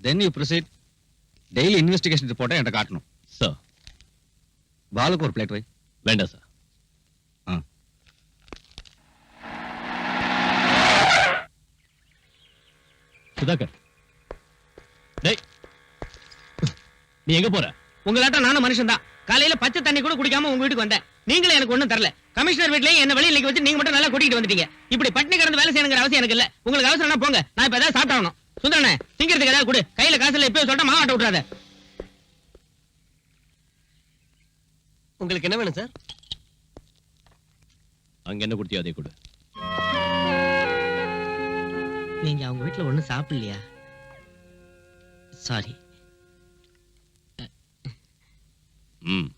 then you proceed. Daily investigation ரிப்போர்ட்டை என்கிட்ட காட்டணும். சார். பாலுக்கு ஒரு பிளேட் வை. வேண்டாம் சார். சுதாகர், டேய், நீ எங்க போற? உங்களாட்டம் நானும் மனுஷன் தான். காலையில பச்சை தண்ணி கூட குடிக்காம உங்க வீட்டுக்கு வந்தேன். நீங்களே எனக்கு ஒண்ணும் தரல. கமிஷனர் வீட்லயே என்ன வெளியில நிக்க வச்சு நீங்க மட்டும் நல்லா கூட்டிட்டு வந்துட்டீங்க. இப்படி பட்டினி கிடந்து வேலை செய்யணுங்கிற அவசியம் எனக்கு இல்ல. உங்களுக்கு அவசரம்னா போங்க, நான் இப்ப ஏதாவது சாப்பிட்டாகணும். சுந்தரனே, திங்கிறதுக்கு ஏதாவது கொடு. கையில காசு இல்ல, இப்பவே சொல்லிட்டு மாவாட்ட விட்டுறாத. உங்களுக்கு என்ன வேணும் சார்? அங்க என்ன குடுத்தியோ அதே கொடு. நீங்க அவங்க வீட்டுல ஒண்ணும் சாப்பிடலையா? சாரி. ம்.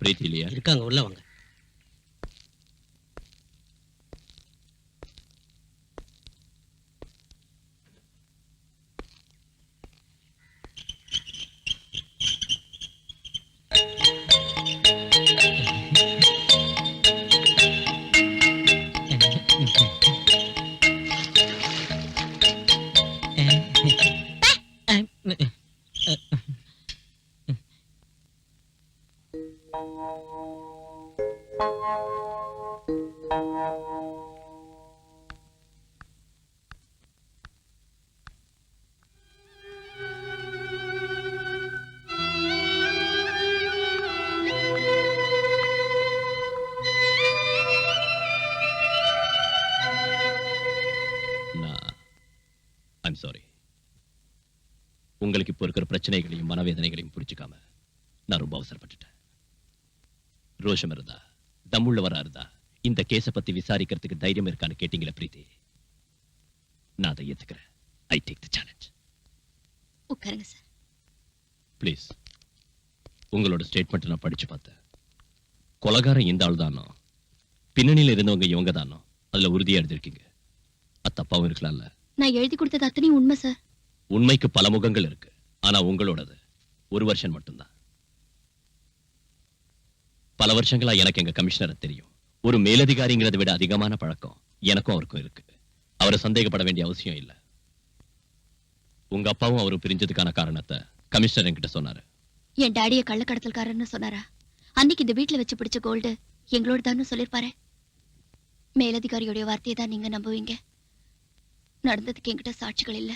பிரீத்தி இல்லையா? இருக்காங்க, உள்ள வாங்க. I'm sorry. உங்களுக்கு இப்போ இருக்கிற பிரச்சனைகளையும் மனவேதனைகளையும் புரிஞ்சுக்காம நான் ரொம்ப அவசரப்பட்டுட்டேன். ரோஷம் இருந்தா, தம்முள்ளவரா இருந்தா இந்த கேஸை பத்தி விசாரிக்கிறதுக்கு தைரியம் இருக்கான்னு கேட்டீங்களா பிரீத்தி? நான் அதை ஏத்துக்கிறேன். I take the challenge. உட்காருங்க சார். ப்ளீஸ். உங்களோட ஸ்டேட்மெண்ட் நான் படிச்சு பார்த்தேன். கொலகாரம் இந்த ஆள் தானோ, பின்னணியில் இருந்தவங்க இவங்க தானோ, அதுல உறுதியா எழுதிருக்கீங்க. அது தப்பாவும் இருக்கலாம்ல? நான் எழுதி கொடுத்தது அத்தனையும் உண்மை சார். உண்மைக்கு பல முகங்கள் இருக்கு. ஆனா உங்களோடது ஒரு வருஷம் மட்டும்தான். பல வருஷங்களா எனக்கு எங்க கமிஷனரை தெரியும். ஒரு மேலதிகாரிங்கிறத விட அதிகமான பழக்கம் எனக்கும் அவருக்கும் இருக்கு. அவரை சந்தேகப்பட வேண்டிய அவசியம் இல்ல. உங்க அப்பாவும் அவரும் பிரிஞ்சதுக்கான காரணத்தை கமிஷனர் என்கிட்ட சொன்னாரு. என் டாடிய கள்ளக்கடத்தல்காரன்னு சொன்னாரா? அன்னைக்கு இந்த வீட்டுல வச்சு பிடிச்ச கோல்டு எங்களோட தான் சொல்லிருப்பாரு. மேலதிகாரியோடைய வார்த்தையை தான் நீங்க நம்புவீங்க. நடந்ததுக்கு என்கிட்ட சாட்சிகள் இல்ல.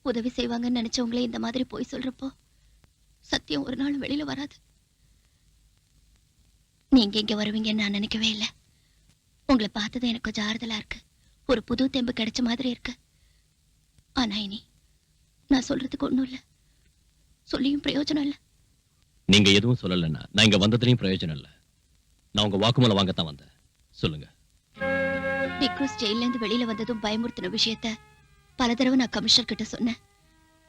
உதவி செய்வாங்கன்னு நினைச்சவங்களே இந்த மாதிரி போய் சொல்றப்போ சத்தியம் ஒரு நாள் வெளியில வராது. நீங்க இங்க வருவீங்கன்னு நான் நினைக்கவே இல்லை. உங்களை பார்த்தது எனக்கு கொஞ்சம் ஆறுதலா இருக்கு. ஒரு புது தெம்பு கிடைச்ச மாதிரி இருக்கு. ஆனா இனி நான் சொல்றதுக்கு ஒண்ணும் இல்ல, சொல்லியும் பிரயோஜனம் இல்ல. நீங்க எதுவும் சொல்லலன்னா நான் இங்க வந்ததுலயும் பிரயோஜனம் இல்ல. நான் உங்க வாக்குமூலம் வாங்கத்தான் வந்தேன். சொல்லுங்க. டிக்ரூஸ் ஜெயில இருந்து வெளியில வந்ததும் பயமுறுத்தின விஷயத்த பல தடவை நான் கமிஷனர் கிட்ட சொன்னேன்,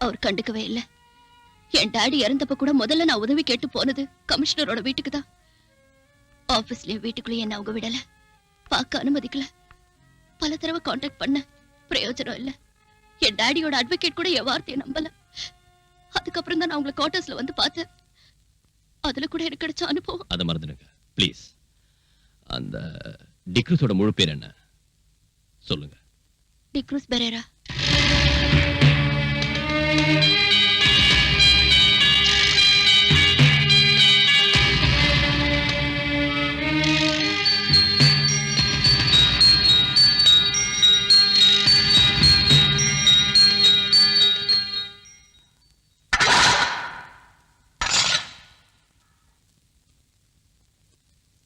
அவர் கண்டுக்கவே இல்ல. என் டாடி இறந்தப்ப கூட முதல்ல நான் உதவி கேட்டு போனது கமிஷனரோட வீட்டுக்கு தான். ஆபீஸ்லயும் வீட்டுக்குள்ளேயும் என்ன அவங்க விடல, பார்க்க அனுமதிக்கல. பல தடவை கான்டாக்ட் பண்ண, பிரயோஜனம் இல்ல. என் டாடியோட அட்வொகேட் கூட என் வார்த்தையை நம்பல. அதுக்கப்புறம் தான் நான் உங்களை குவார்டர்ஸ்ல வந்து பார்த்தேன். அதுல கூட எனக்கு கிடைச்ச அனுபவம். அதை மறந்துடுங்க ப்ளீஸ். அந்த டிக்ரூஸோட முழு பேர் என்ன சொல்லுங்க. டிக்ரூஸ் பெரேரா.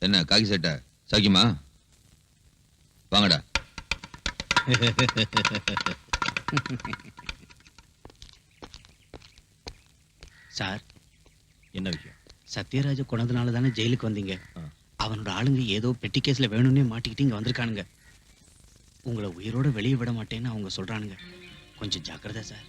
என்ன காக்கி சட்டை சாக்கிமா? வாங்கடா. சார், என்ன விஷயம்? சத்யராஜ கொண்டதுனால தானே ஜெயிலுக்கு வந்தீங்க. அவனோட ஆளுங்க ஏதோ பெட்டி கேஸ்ல வேணும்னே மாட்டிக்கிட்டு இங்க வந்திருக்கானுங்க. உங்களை உயிரோட வெளியே விட மாட்டேன்னு அவங்க சொல்றானுங்க. கொஞ்சம் ஜாக்கிரதை சார்.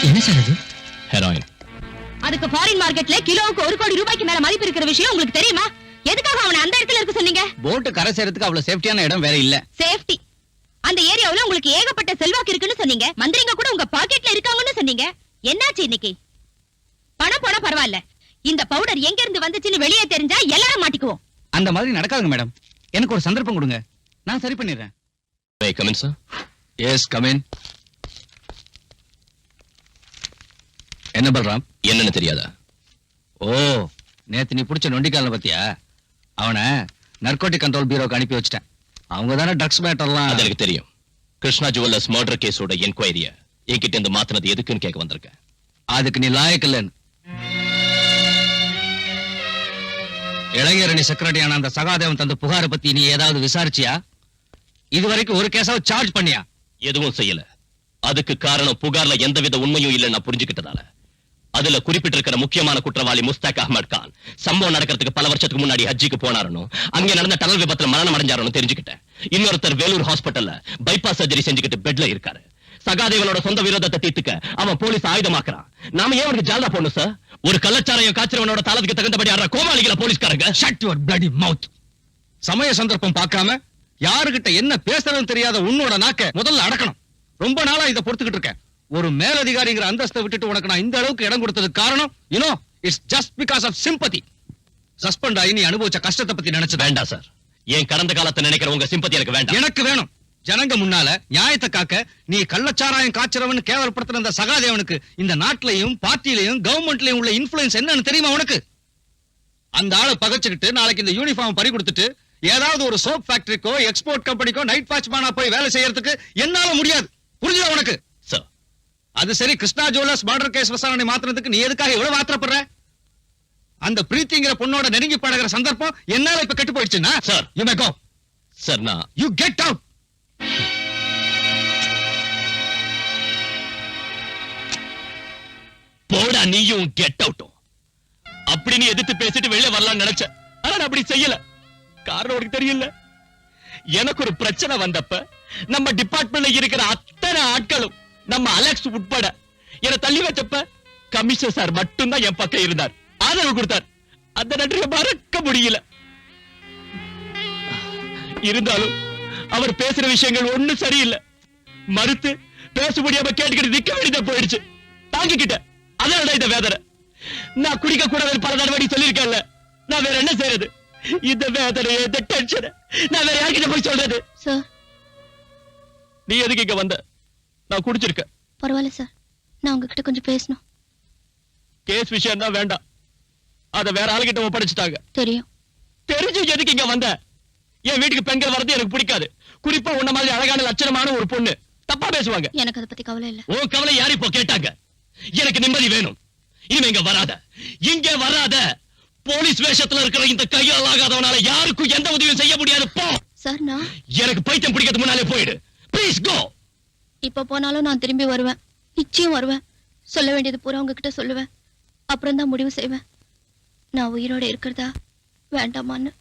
என்ன சார் இது? ஹெராயின். அதுக்கு ஃபாரின் மார்க்கெட்ல கிலோவுக்கு 1 கோடி ரூபாய்க்கு மேல மதிப்பு இருக்கிற விஷயம் உங்களுக்கு தெரியுமா? எதுக்காக அவனை அந்த இடத்துல இருக்க சொன்னீங்க? போட்டு கரை சேரத்துக்கு அவ்வளவு சேஃப்டியான இடம் வேற இல்ல. சேஃப்டி. அந்த ஏரியாவுல உங்களுக்கு ஏகப்பட்ட செல்வாக்கு இருக்குன்னு சொன்னீங்க. மந்திரிங்க கூட உங்க பாக்கெட்ல இருக்காங்கன்னு சொன்னீங்க. என்னாச்சு இன்னைக்கு? பணம் போனா பரவாயில்ல, இந்த பவுடர் எங்க இருந்து வந்துச்சுன்னு வெளியே தெரிஞ்சா எல்லாரும் மாட்டிக்குவோம். அந்த மாதிரி நடக்காதுங்க மேடம். எனக்கு ஒரு சந்தர்ப்பம் கொடுங்க, நான் சரி பண்ணிடுறேன். May I come in, sir? Yes come in. என்ன பல்ராம்? என்னன்னு தெரியாதா? ஓ, நேத்து நீ பிடிச்ச நொண்டிக்கால பத்தியா? அவனை நர்கோட்டிக் கண்ட்ரோல் பியூரோக்கு அனுப்பி வச்சிட்டேன். அவங்க தானே ட்ரக்ஸ் மேட்டர்லாம். அது எனக்கு தெரியும். கிருஷ்ணா ஜுவல்லர்ஸ் மர்டர் கேஸோட என்கொயரிய என்கிட்ட இருந்து மாத்தினது எதுக்குன்னு கேட்க வந்திருக்கேன். அதுக்கு நீ லாயக்கு இல்லைன்னு. இளைஞரணி செக்ரட்டரியான அந்த சகாதேவன் தந்த புகாரை பத்தி நீ ஏதாவது விசாரிச்சியா? இதுவரைக்கும் ஒரு கேஸாவது சார்ஜ் பண்ணியா? எதுவும் செய்யல. அதுக்கு காரணம் புகார்ல எந்தவித உண்மையும் இல்ல நான் புரிஞ்சுக்கிட்டதால. அதுல குறிப்பிட்டிருக்கிற முக்கியமான குற்றவாளி முஸ்தாக் அஹ்மத் கான் சம்பவம் நடக்கிறதுக்கு பல வருஷத்துக்கு முன்னாடி ஹஜ்ஜிக்கு போனாருன்னு அங்க நடந்த டனல் விபத்துல மரணம் அடைஞ்சாருன்னு தெரிஞ்சுக்கிட்டேன். இன்னொருத்தர் வேலூர் ஹாஸ்பிட்டல்ல பைபாஸ் சர்ஜரி செஞ்சுக்கிட்டு பெட்ல இருக்காரு. சகாதேவனோட சொந்த விரோதத்தை தீர்த்துக்க அவன் போலீஸ் ஆயுதமாக்குறான். நாம ஏன் அவனுக்கு ஜால்தா போடணும் சார்? ஒரு கள்ளச்சாரையும் காய்ச்சறவனோட தாளத்துக்கு தகுந்தபடி ஆடுற கோமாளிகள போலீஸ்காரங்க. ஷட் யுவர் பிளடி மவுத். சமய சந்தர்ப்பம் பார்க்காம யாருகிட்ட என்ன பேசுறதுன்னு தெரியாத உன்னோட நாக்க முதல்ல அடக்கணும். ரொம்ப நாளா இதை பொறுத்துக்கிட்டு இருக்கேன். ஒரு மேலதிகாரிங்கிற அந்தஸ்தை விட்டுட்டு உனக்கு நான் இந்த அளவுக்கு இடம் கொடுத்ததுக்கு காரணம் it's just because of sympathy. Suspend ஆகி நீ அனுபவிச்ச கஷ்டத்தை பத்தி நினைச்சு வேண்டாம் சார். ஏன் கடந்த காலத்தை நினைக்கிற உங்க சிம்பத்தி எனக்கு வேண்டாம். எனக்கு வேணும். ஜனங்க முன்னால நியாயத்தை காக்க நீ கள்ளச்சாராயம் காய்ச்சறவன் கேவலப்படுத்துற அந்த சகாதேவனுக்கு இந்த நாட்டிலையும் பார்ட்டிலையும் கவர்மெண்ட்லயும் உள்ள இன்ஃபுளுன்ஸ் என்னன்னு தெரியுமா உனக்கு? அந்த ஆளை பகைச்சுக்கிட்டு நாளைக்கு இந்த யூனிஃபார்ம் பறி கொடுத்துட்டு ஏதாவது ஒரு சோப் ஃபேக்டரிக்கோ எக்ஸ்போர்ட் கம்பெனிக்கோ நைட் வாட்ச்மேனா போய் வேலை செய்யறதுக்கு என்னால முடியாது. புரியுதா உனக்கு? சார் அது சரி, கிருஷ்ணா ஜுவல்லர்ஸ் மர்டர் கேஸ் விசாரணை மாத்திரத்துக்கு நீ எதுக்காக எவ்வளவு ஆத்திரப்படுற? அந்த பிரீத்திங்கிற பொண்ணோட நெருங்கி பழகிற சந்தர்ப்பம் என்னால இப்ப கெட்டு போயிடுச்சுன்னா sir you may go. Sir நான் யூ கெட் அவுட். போடா நீயும் கெட் அவுட்டும். அப்படி நீ எதிர்த்து பேசிட்டு வெளியே வரலாம்னு நினைச்ச. ஆனா நான் அப்படி செய்யல. காரணம் உனக்கு தெரியல. எனக்கு ஒரு பிரச்சனை வந்தப்ப நம்ம டிபார்ட்மெண்ட்ல இருக்கிற அத்தனை ஆட்களும் நம்ம அலெக்ஸ் உட்பட என்ன தள்ளி வச்சப்ப கமிஷனர் சார் மட்டும்தான் என் பக்கம் இருந்தார், ஆதரவு கொடுத்தார். அந்த நன்றியை மறக்க முடியல. இருந்தாலும் அவர் பேசுற விஷயங்கள் ஒண்ணும் சரியில்லை. மறுத்து பேச முடியாம கேட்டுக்கிட்டு நிக்க வேண்டியதா போயிடுச்சு. தாங்கிக்கிட்ட அதனால இந்த வேதனை. நான் குடிக்க கூடாது பல தடவை சொல்லியிருக்கேன்ல. நான் வேற என்ன செய்யறது? இந்த வேதனை, இந்த டென்ஷன் நான் வேற யார்கிட்ட போய் சொல்றது? சார் நீ எதுக்கு இங்க வந்த? நான் குடிச்சிருக்கேன். பரவாயில்ல சார், நான் உங்ககிட்ட கொஞ்சம் பேசணும். கேஸ் விஷயம் தான் வேண்டாம். அத வேற ஆளுகிட்ட ஒப்படைச்சிட்டாங்க. தெரியும். தெரிஞ்சு எதுக்கு இங்க வந்த? என் வீட்டுக்கு பெண்கள் வரது எனக்கு பிடிக்காது. குறிப்பா உன்ன மாதிரி அழகான லட்சணமான ஒரு பொண்ணு தப்பா பேசுவாங்க. எனக்கு அதை பத்தி கவலை இல்ல. உன் கவலை யாரு இப்போ கேட்டாங்க? எனக்கு நிம்மதி வேணும். இனிமே இங்க வராத, இங்க வராத. போலீஸ் வேஷத்துல இருக்கிற இந்த கையால் ஆகாதவனால யாருக்கும் எந்த உதவியும் செய்ய முடியாது. போ. சார் நான் எனக்கு பைத்தியம் பிடிக்கிறது முன்னாலே போயிடு. Please go. இப்ப போனாலும் நான் திரும்பி வருவேன். நிச்சயம் வருவேன். சொல்ல வேண்டியது பூரா உங்ககிட்ட சொல்லுவேன். அப்புறம் தான் முடிவு செய்வேன் நான் உயிரோட இருக்கிறதா வேண்டாமான்னு.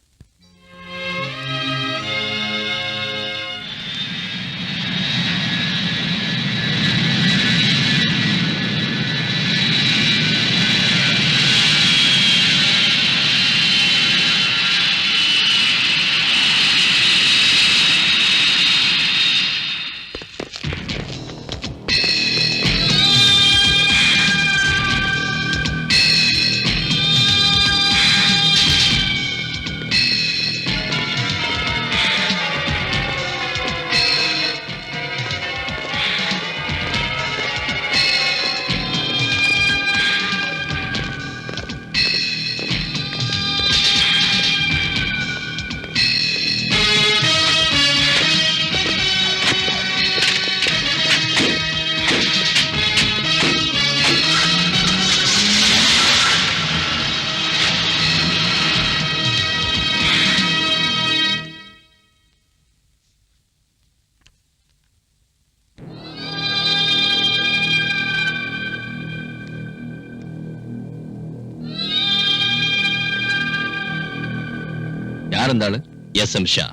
யார் இருந்தாலும் SM ஷா,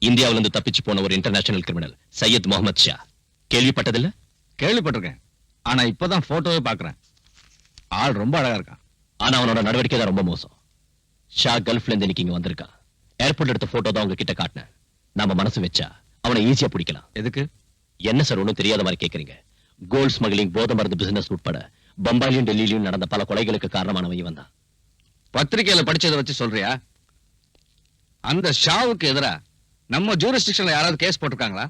இந்தியாவில இருந்து தப்பிச்சு போன ஒரு இன்டர்நேஷனல் கிரிமினல் சையத் முகமது ஷா. கேள்விப்பட்டதில்ல? கேள்விப்பட்டிருக்கேன். ஆனா இப்பதான் போட்டோவே பாக்குறேன். ஆள் ரொம்ப அழகா இருக்கான். ஆனா அவனோட நடவடிக்கை தான் ரொம்ப மோசம். ஷா கல்ஃப்ல இருந்து இன்னைக்கு இங்க வந்திருக்கான். ஏர்போர்ட் எடுத்த போட்டோ தான் உங்ககிட்ட காட்டினேன். நாம மனசு வச்சா அவனை ஈஸியா பிடிக்கலாம். எதுக்கு? என்ன சார் ஒண்ணும் தெரியாத மாதிரி கேக்குறீங்க? கோல்ட் ஸ்மக்லிங், போதை மருந்து பிசினஸ் உட்பட பம்பாயிலும் டெல்லியிலும் நடந்த பல கொலைகளுக்கு காரணமானவன் இவன் தான். பத்திரிகையில படிச்சதை வச்சு சொல்றியா? அந்த ஷாவுக்கு எதிரா நம்ம ஜூரிஸ்டிக்ஷன்ல யாராவது கேஸ் போட்டிருக்காங்களா?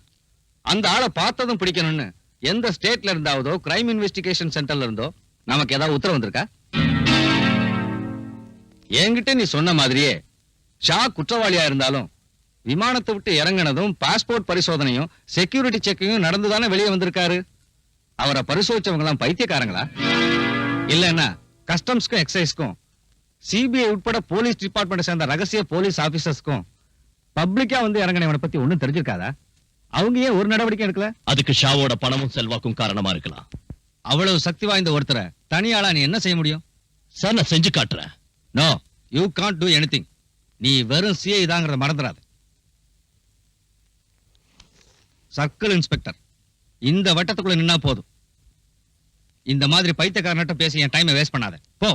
அந்த ஆளை பார்த்ததும் பிடிக்கணும்னு எந்த ஸ்டேட்ல இருந்தாவதோ கிரைம் இன்வெஸ்டிகேஷன் சென்டர்ல இருந்தோ நமக்கு ஏதாவது உத்தரவு வந்திருக்கா? என்கிட்ட நீ சொன்ன மாதிரியே ஷா குற்றவாளியா இருந்தாலும் விமானத்தை விட்டு இறங்கினதும் பாஸ்போர்ட் பரிசோதனையும் செக்யூரிட்டி செக்கிங்கும் நடந்துதானே வெளியே வந்திருக்காரு. அவரை பரிசோதிச்சவங்க எல்லாம் பைத்தியக்காரங்களா? இல்லன்னா கஸ்டம்ஸ்க்கும் எக்ஸைஸ்க்கும் சிபிஐ உட்பட போலீஸ் டிபார்ட்மெண்ட் சேர்ந்த ரகசிய போலீஸ் ஆபீசர்ஸ்க்கும் பப்ளிக்கா வந்து இறங்கினவனை பத்தி ஒண்ணும் தெரிஞ்சிருக்காதா? அவங்க ஏன் ஒரு நடவடிக்கை எடுக்கல? அதுக்கு ஷாவோட பணமும் செல்வாக்கும் காரணமா இருக்கலாம். அவ்வளவு சக்தி வாய்ந்த ஒருத்தரை தனியாளா நீ என்ன செய்ய முடியும்? சார் நான் செஞ்சு காட்டுறேன். No, you can't do anything. நீ வெறும் சிஐ தாங்கிறத மறந்துடாத. சர்க்கிள் இன்ஸ்பெக்டர் இந்த வட்டத்துக்குள்ள நின்னா போதும். இந்த மாதிரி பைத்தியக்காரன்ட்ட பேசி என் டைமை வேஸ்ட் பண்ணாத. போ.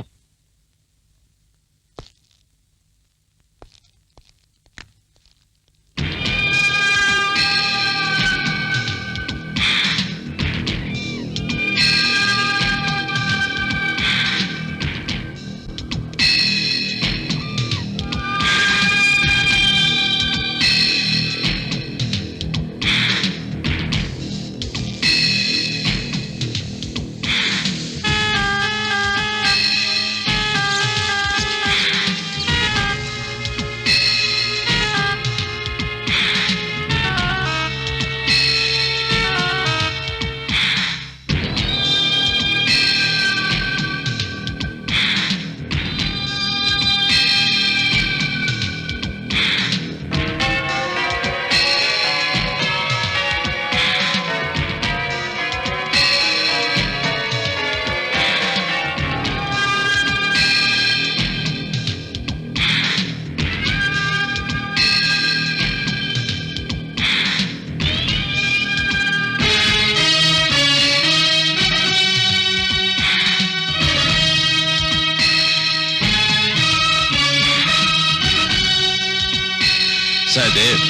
Dev.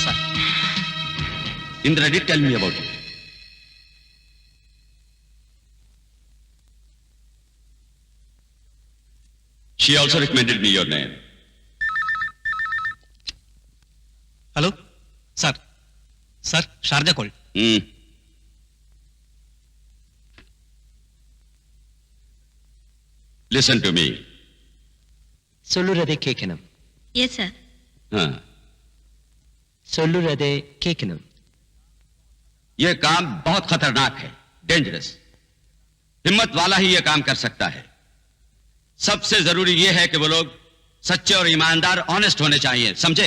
Sir. Indra did tell me about it. She also recommended me your name. Hello sir. Sir Sharjah call. Listen to me. சொல்லுறதை கேட்கணும். Yes sir. சொல்லுறதை கேட்கணும். यह काम बहुत खतरनाक है, डेंजरस. हिम्मत वाला ही यह काम कर सकता है. सबसे जरूरी यह है कि वो लोग सच्चे और ईमानदार, ऑनेस्ट होने चाहिए, समझे?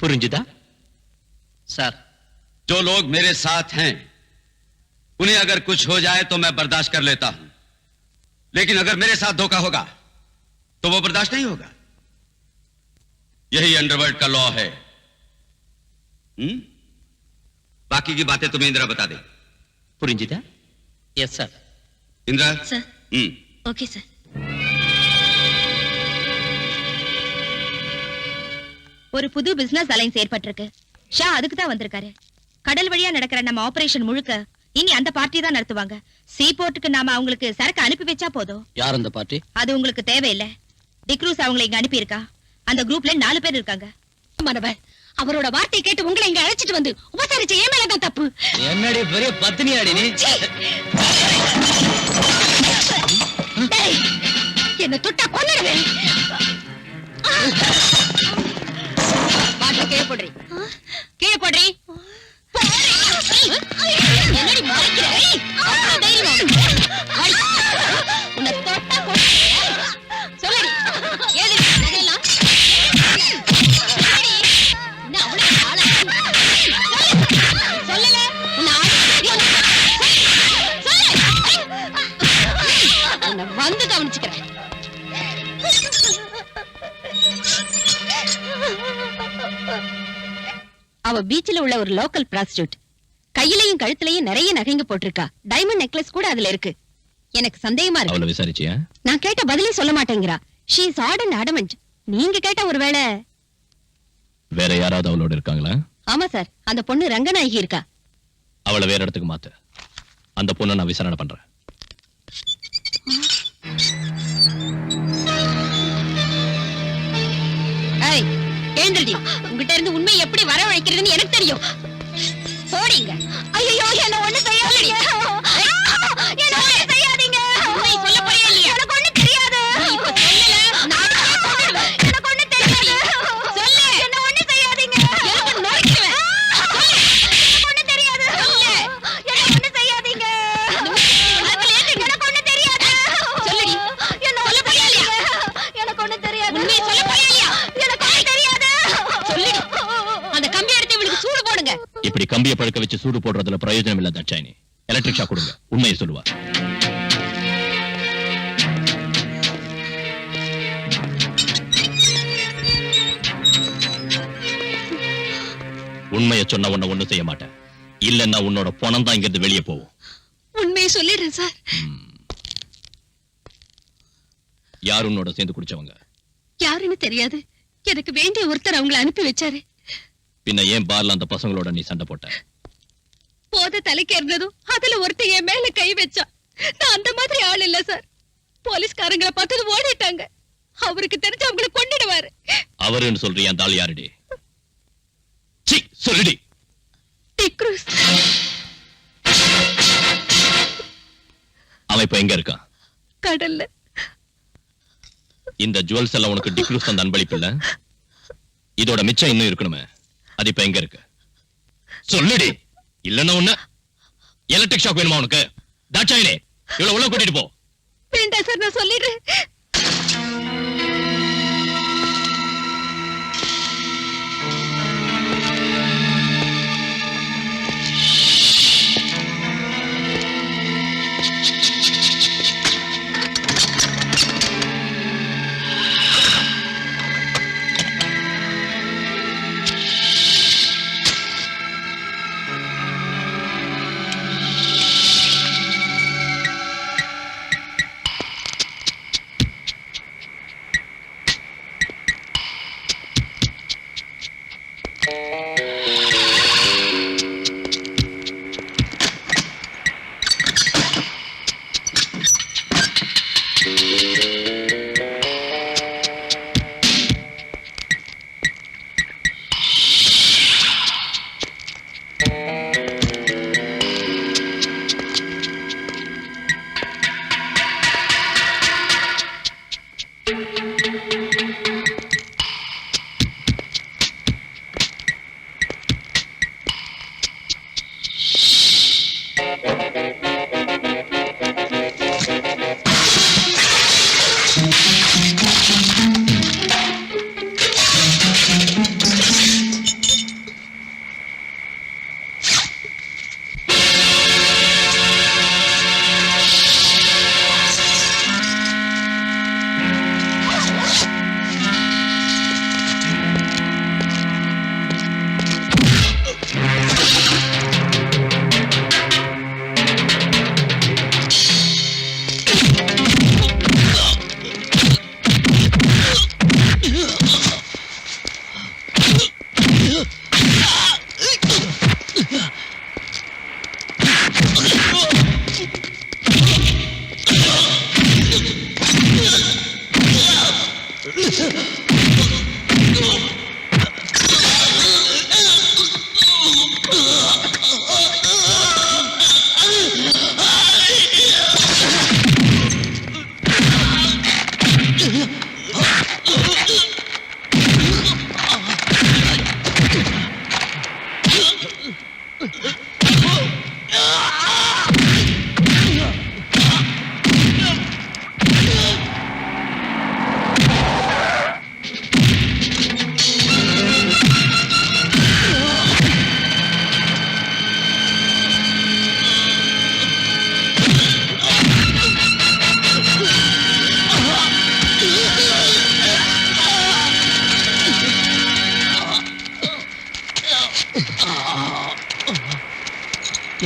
புரிஞ்சுதா? सर, जो लोग मेरे साथ हैं उन्हें अगर कुछ हो जाए तो मैं बर्दाश्त कर लेता हूं, लेकिन अगर मेरे साथ धोखा होगा तो वो बर्दाश्त नहीं होगा. यही अंडरवर्ल्ड का लॉ है. बाकी की बातें तुम्हें इंदिरा बता दे. புரிஞ்சுதா? Yes sir. Indira. Sir. Okay sir. ஒரு புது பிசினஸ் அலைன்ஸ் ஏற்பட்டிருக்கு. ஷா அதுக்கு தான் வந்திருக்காரு. கடல் வழியா நடக்கிற நம்ம ஆபரேஷன் முழுக்க இனி அந்த பார்ட்டி தான் நடத்துவாங்க. சீ போர்ட்டுக்கு நாம அவங்களுக்கு சரக்கு அனுப்பி வச்சா போதும். யார் அந்த பார்ட்டி? அது உங்களுக்கு தேவையில்லை. டிக்ரூஸ் அவங்களை இங்க அனுப்பி இருக்கா. அந்த குரூப்ல 4 பேர் இருக்காங்க. மனவர் அவரோட வார்த்தை கேட்டு உங்களை இங்க அழைச்சிட்டு வந்து உபசரிச்ச ஏன் மேலதான் தப்பு. என்னடி பெரிய பத்தினியாடி நீ? என்ன தொட்டா கொன்னுடுவேன். பாட்டில கீழே போடுறி. கீழே போடுறி. என்னடி மறைக்கிற? உன்னை தொட்டா கொன்னுடுவேன். சொல்லடி. ஏது நகையெல்லாம்? வந்து கவனிச்சுக்கிறேன். அவ பீச்சில் உள்ள ஒரு லோக்கல் பிராஸ்டியூட். கையிலையும் கழுத்துலயும் நிறைய நகைங்க போட்டிருக்கா. டைமண்ட் நெக்லஸ் கூட அதுல இருக்கு. எனக்கு சந்தேகமா இருக்கு. அவளை விசாரிச்சியா? நான் கேட்ட பதிலே சொல்ல மாட்டேங்கிறா. She is odd and adamant. நீங்க கேட்ட ஒருவேளை வேற யாராவது அவளோட இருக்காங்களா? ஆமா சார், அந்த பொண்ணு ரங்கநாயகி இருக்கா. அவளை வேற இடத்துக்கு மாத்து. அந்த பொண்ணை நான் விசாரணை பண்றேன். ஏண்டடி, உங்ககிட்ட இருந்து உண்மை எப்படி வரவழைக்கிறதுன்னு எனக்கு தெரியும். போடிங்க. ஐயோ, என்ன ஒண்ணு செய்யாதீங்க. என்ன ஒண்ணு செய்யாதீங்க. உண்மை சொல்ல போறியா இல்லையா? எனக்கு ஒண்ணு தெரியாது. இப்ப சொல்லல, நானே சொல்லுவேன். எனக்கு ஒண்ணு தெரியாது. சொல்லு. என்ன ஒண்ணு செய்யாதீங்க. எனக்கு நோய்க்குவேன். சொல்லு. எனக்கு ஒண்ணு தெரியாது. சொல்லு. என்ன ஒண்ணு செய்யாதீங்க. எனக்கு ஒண்ணு தெரியாது. சொல்லடி. என்ன சொல்ல போறியா இல்லையா? எனக்கு ஒண்ணு தெரியாது. உண்மை சொல்ல போறியா இல்லையா? எனக்கு ஒண்ணு தெரியாது. சொல்லடி. அந்த கம்பி எடுத்து இவளுக்கு சூடு போடுங்க. இப்படி கம்பியை பழக்க வச்சு சூடு போடுறதுல பிரயோஜனம் இல்ல தட்சாயினி. எலக்ட்ரிக் ஷாக் கொடுங்க, உண்மையை சொல்லுவா. உண்மையை சொன்ன உன்னை ஒண்ணும் செய்ய மாட்டேன். இல்லன்னா உன்னோட பணம் தான் இங்கிருந்து வெளியே போகும். உண்மையை சொல்லிடுறேன் சார். யார் உன்னோட சேர்ந்து குடிச்சவங்க? யாருன்னு தெரியாது. எனக்கு வேண்டிய ஒருத்தர் அவங்களை அனுப்பி வச்சாரு. பின்ன ஏன் பார்ல அந்த பசங்களோட நீ சண்டை போட்ட? போத தலைக்கு இருந்ததும் அதுல ஒருத்தர் என் மேல கை வச்சா. நான் அந்த மாதிரி ஆள் இல்ல சார். போலீஸ்காரங்களை பார்த்தது ஓடிட்டாங்க. அவருக்கு தெரிஞ்சு அவங்களை கொன்னுடுவாரு. அவருன்னு சொல்றியா? அந்த ஆள் யாருடி? சீ, சொல்லுடி. டிக்ரூஸ். அவன் இப்ப எங்க இருக்கான்? கடல்ல. இந்த ஜுவல்ஸ் எல்லாம் உனக்கு டிக்ரூஸ் தந்த அன்பளிப்பு இல்ல? இதோட மிச்சம் இன்னும் இருக்கணுமே, அது இப்ப எங்க இருக்கு? சொல்லுடி. இல்லன்னா உன்ன எலக்ட்ரிக் ஷாக் வேணுமா உனக்கு? தாட்சாயினே, இவ்வளவு உள்ள கூட்டிட்டு போ. வேண்டாம் சார், நான் சொல்லிடுறேன்.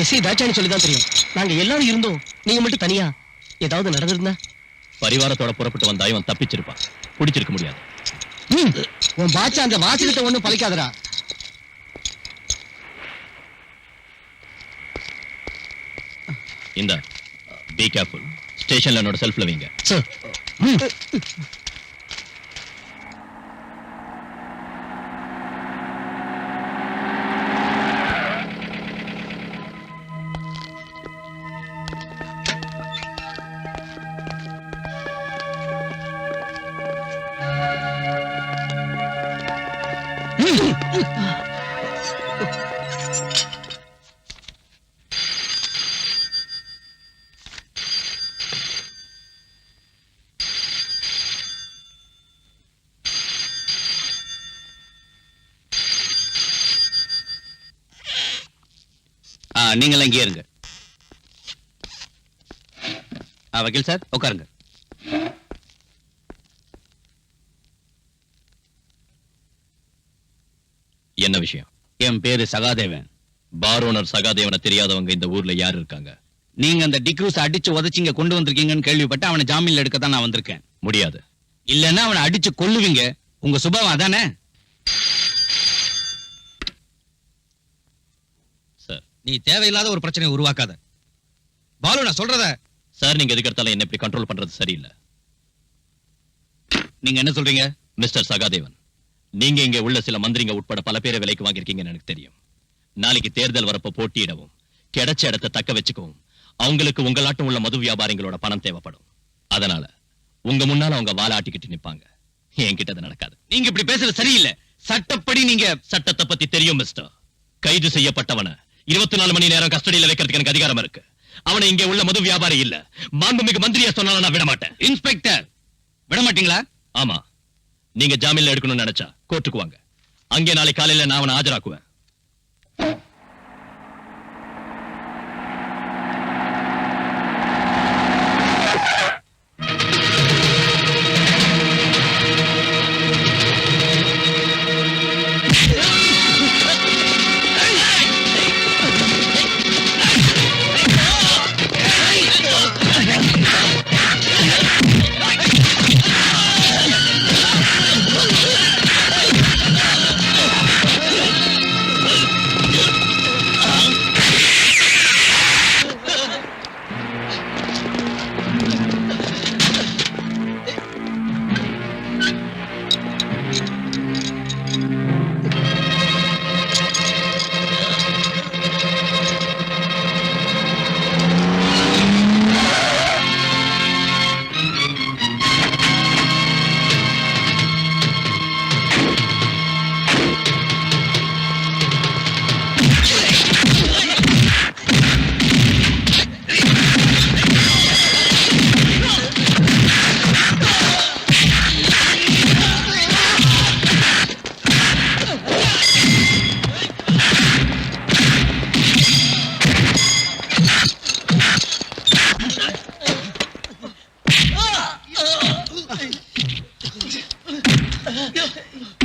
எஸ்ஐ தாட்சாணி சொல்லிதான் தெரியும். நாங்க எல்லாரும் இருந்தோம், நீங்க மட்டும் தனியா. ஏதாவது நடந்திருந்தா? பரிவாரத்தோட புறப்பட்டு வந்தா இவன் தப்பிச்சிருப்பான், பிடிச்சிருக்க முடியாது. உன் பாச்சா அந்த வாசகிட்ட ஒண்ணும் பலிக்காதடா. இந்த பி கேர்ஃபுல். ஸ்டேஷன்ல என்னோட செல்ஃப்ல வைங்க. சார். நீங்கள இங்கே இருங்க. வக்கீல் சார் உட்காருங்க. என்ன விஷயம்? என் பேரு சகாதேவன். பார் ஓனர் சகாதேவனை தெரியாதவங்க இந்த ஊர்ல யார் இருக்காங்க? நீங்க அந்த டிக்ரூஸ் அடிச்சு உதச்சிங்க கொண்டு வந்திருக்கீங்கன்னு கேள்விப்பட்டு அவனை ஜாமீன்ல எடுக்க தான் நான் வந்திருக்கேன். முடியாது. இல்லன்னா அவனை அடிச்சு கொல்லுவீங்க. உங்க சுபாவம் அதானே? சார் நீ தேவையில்லாத ஒரு பிரச்சனையை உருவாக்காத. பாலு நான் சொல்றத. சார் நீங்க எதுக்கு எடுத்தாலும் என்ன இப்படி கண்ட்ரோல் பண்றது சரியில்லை. நீங்க என்ன சொல்றீங்க? மிஸ்டர் சகாதேவன், நீங்க இங்க உள்ள சில மந்திரிங்க உட்பட பல பேரை விலைக்கு வாங்கியிருக்கீங்கன்னு எனக்கு தெரியும். நாளைக்கு தேர்தல் வரப்ப போட்டியிடவும் கிடைச்ச இடத்தை தக்க வச்சுக்கவும் அவங்களுக்கு உங்களாட்டம் உள்ள மது வியாபாரிகளோட பணம் தேவைப்படும். அதனால உங்க முன்னால அவங்க வாழ ஆட்டிக்கிட்டு நிப்பாங்க. என்கிட்ட அது நடக்காது. நீங்க இப்படி பேசுறது சரியில்லை. சட்டப்படி நீங்க சட்டத்தை பத்தி தெரியும் மிஸ்டர். கைது செய்யப்பட்டவன 24 மணி நேரம் கஸ்டடியில வைக்கிறதுக்கு எனக்கு அதிகாரம் இருக்கு. அவனை இங்க உள்ள மது வியாபாரி இல்ல, மாண்புமிகு மந்திரியா சொன்னாலும் நான் விட மாட்டேன். இன்ஸ்பெக்டர் விட மாட்டீங்களா? ஆமா, நீங்க ஜாமீன்ல எடுக்கணும்னு நினைச்சா கோர்ட்டுக்கு வாங்க. அங்கே நாளை காலையில நான் அவனை ஆஜராக்குவேன்.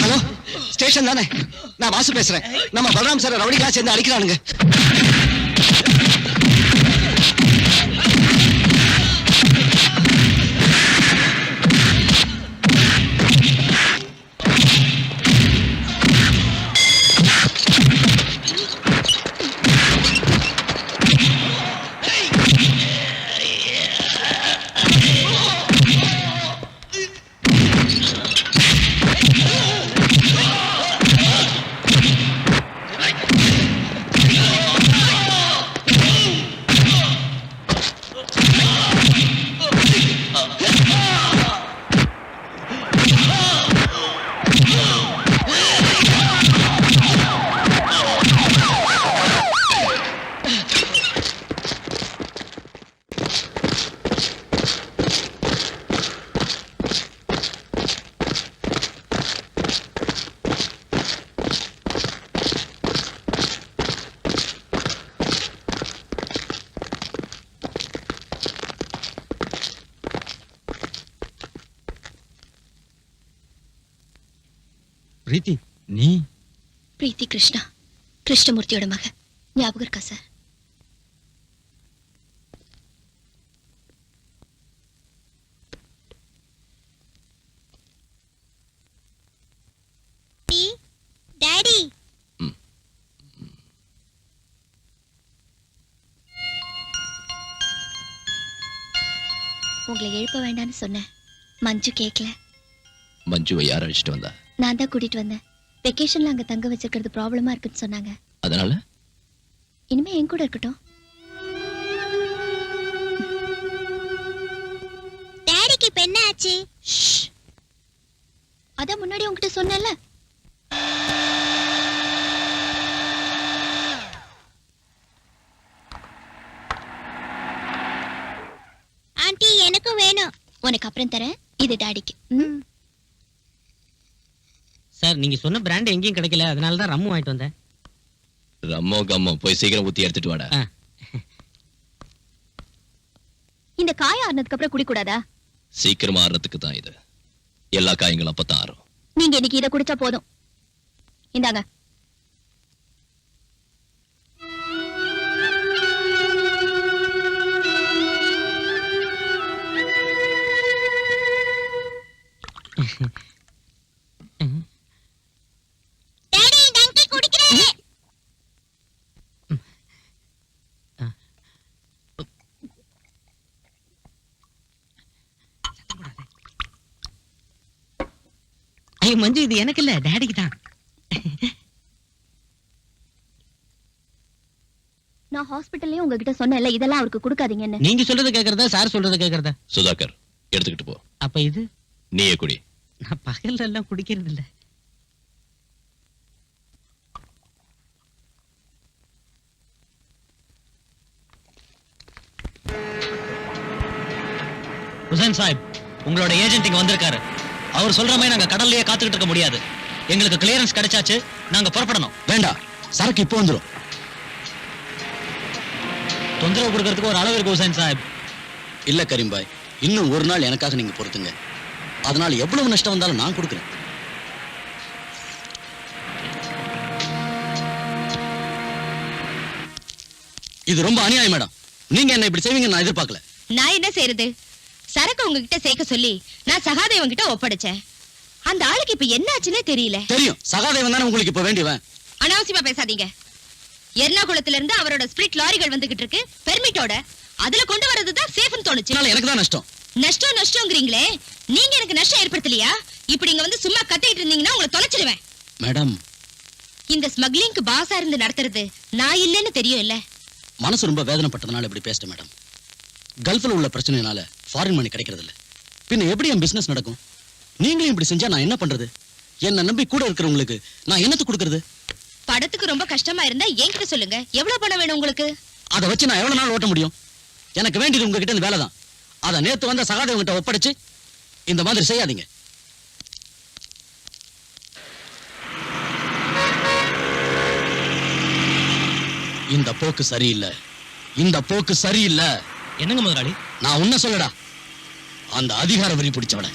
ஹலோ, ஸ்டேஷன் தானே? நான் வாசு பேசுறேன். நம்ம பலராம் சார் ரவுடிகளா சேர்ந்து அடிக்கிறானுங்க. பிரீத்தி, நீ? பிரீத்தி கிருஷ்ணா, கிருஷ்ணமூர்த்தியோட மக. ஞாபகம் இருக்கா சார்? டாடி, உங்களை எழுப்ப வேண்டாம்னு சொன்னேன். மஞ்சு கேட்கல. மஞ்சுவை யார் அழைச்சிட்டு வந்தா? நான் தான் கூட்டிட்டு வந்தேன். வெக்கேஷன்ல அங்க தங்க வச்சிருக்கிறது ப்ராப்ளமா இருக்குன்னு சொன்னாங்க. அதனால இனிமே என் கூட இருக்கட்டும். டாடிக்கு இப்ப என்ன ஆச்சு? அதான் முன்னாடி உன்கிட்ட சொன்னேன்ல. ஆண்டி, எனக்கு வேணும். உனக்கு அப்புறம் தரேன். இது டாடிக்கு. சார் நீங்க சொன்ன பிராண்ட் எங்கேயும் கிடைக்கல, அதனால தான் ரம்மு வாங்கிட்டு வந்தேன். ரம்மோ கம்மோ போய் சீக்கிரம் ஊத்தி எடுத்துட்டு வாடா. இந்த காய ஆறுனதுக்கு அப்புறம் குடிக்கூடாதா? சீக்கிரமா ஆறதுக்கு தான் இது. எல்லா காயங்களும் அப்பதான் ஆறும். நீங்க இன்னைக்கு இதை குடிச்சா போதும். இந்தாங்க. ஐயோ மஞ்சு, இது எனக்கு இல்ல, டாடிக்கு தான். நான் ஹாஸ்பிட்டல்லயே உங்ககிட்ட சொன்னேன்ல, இதெல்லாம் அவருக்கு கொடுக்காதீங்கன்னு. நீங்க சொல்றது கேக்குறதா, சார் சொல்றது கேக்குறதா? சுதாகர், எடுத்துக்கிட்டு போ. அப்ப இது நீயே குடி. நான் பகல்ல எல்லாம் குடிக்கிறது இல்ல. ஹுசைன் சாஹிப், உங்களோட ஏஜென்ட் இங்க வந்திருக்காரு. அவர் சொல்ற மாதிரி நாங்க கடல்லயே காத்துக்கிட்டு இருக்க முடியாது. எங்களுக்கு கிளியரன்ஸ் கிடைச்சாச்சு, நாங்க புறப்படணும். வேண்டாம், சரக்கு இப்போ வந்துரும். தொந்தரவு கொடுக்கறதுக்கு ஒரு அளவு இருக்கு ஹுசைன் சாஹிப். இல்ல கரீம்பாய், இன்னும் ஒரு நாள் எனக்காக நீங்க பொறுத்துங்க. அதனால எவ்வளவு நஷ்டம் வந்தாலும் நான் கொடுக்குறேன். இது ரொம்ப அநியாயம் மேடம். நீங்க என்ன இப்படி செய்வீங்க நான் எதிர்பார்க்கல. நான் என்ன செய்யறது? சரக்கு உங்ககிட்ட சேர்க்க சொல்லி நான் சகாதேவன் கிட்ட ஒப்படைச்சேன். அந்த ஆளுக்கு இப்ப என்ன ஆச்சுன்னே தெரியல. தெரியும், சகாதேவன் தானே உங்களுக்கு இப்ப வேண்டியவன். அனாவசியமா பேசாதீங்க. எர்ணாகுளத்துல இருந்து அவரோட ஸ்பிரிட் லாரிகள் வந்துகிட்டு இருக்கு பெர்மிட்டோட. அதுல கொண்டு வரதுதான் சேஃப்னு தோணுச்சு. இதனால எனக்கு தான் நஷ்டம். நஷ்டம்ங்கிறீங்களே, நீங்க எனக்கு நஷ்டம் ஏற்படுத்தலையா? இப்படி இங்க வந்து சும்மா கத்திட்டு இருந்தீங்கன்னா உங்களை தொலைச்சிடுவேன். மேடம், இந்த ஸ்மக்லிங்க்கு பாஸா இருந்து நடத்துறது நான் இல்லைன்னு தெரியும் இல்ல? மனசு ரொம்ப வேதனைப்பட்டதுனால இப்படி பேசிட்டேன் மேடம். கல்ஃப்ல உள்ள பிரச்சனைனால ஃபாரின் மணி கிடைக்கிறது இல்ல. பின்ன எப்படி என் பிசினஸ் நடக்கும்? நீங்களும் இப்படி செஞ்சா நான் என்ன பண்றது? என்ன நம்பி கூட இருக்கிறவங்களுக்கு நான் என்னத்து கொடுக்கறது? படத்துக்கு ரொம்ப கஷ்டமா இருந்தா என்கிட்ட சொல்லுங்க. எவ்வளவு பணம் வேணும் உங்களுக்கு? அதை வச்சு நான் எவ்வளவு நாள் ஓட்ட முடியும்? எனக்கு வேண்டியது உங்ககிட்ட இந்த வேலை தான். அதை நேத்து வந்த சகாதேவன் கிட்ட ஒப்படைச்சு இந்த மாதிரி செய்யாதீங்க. இந்த போக்கு சரியில்லை. இந்த போக்கு சரியில்லை. என்னங்க முதலாளி? நான் உன்ன சொல்லடா, அந்த அதிகார வரி பிடிச்சவன.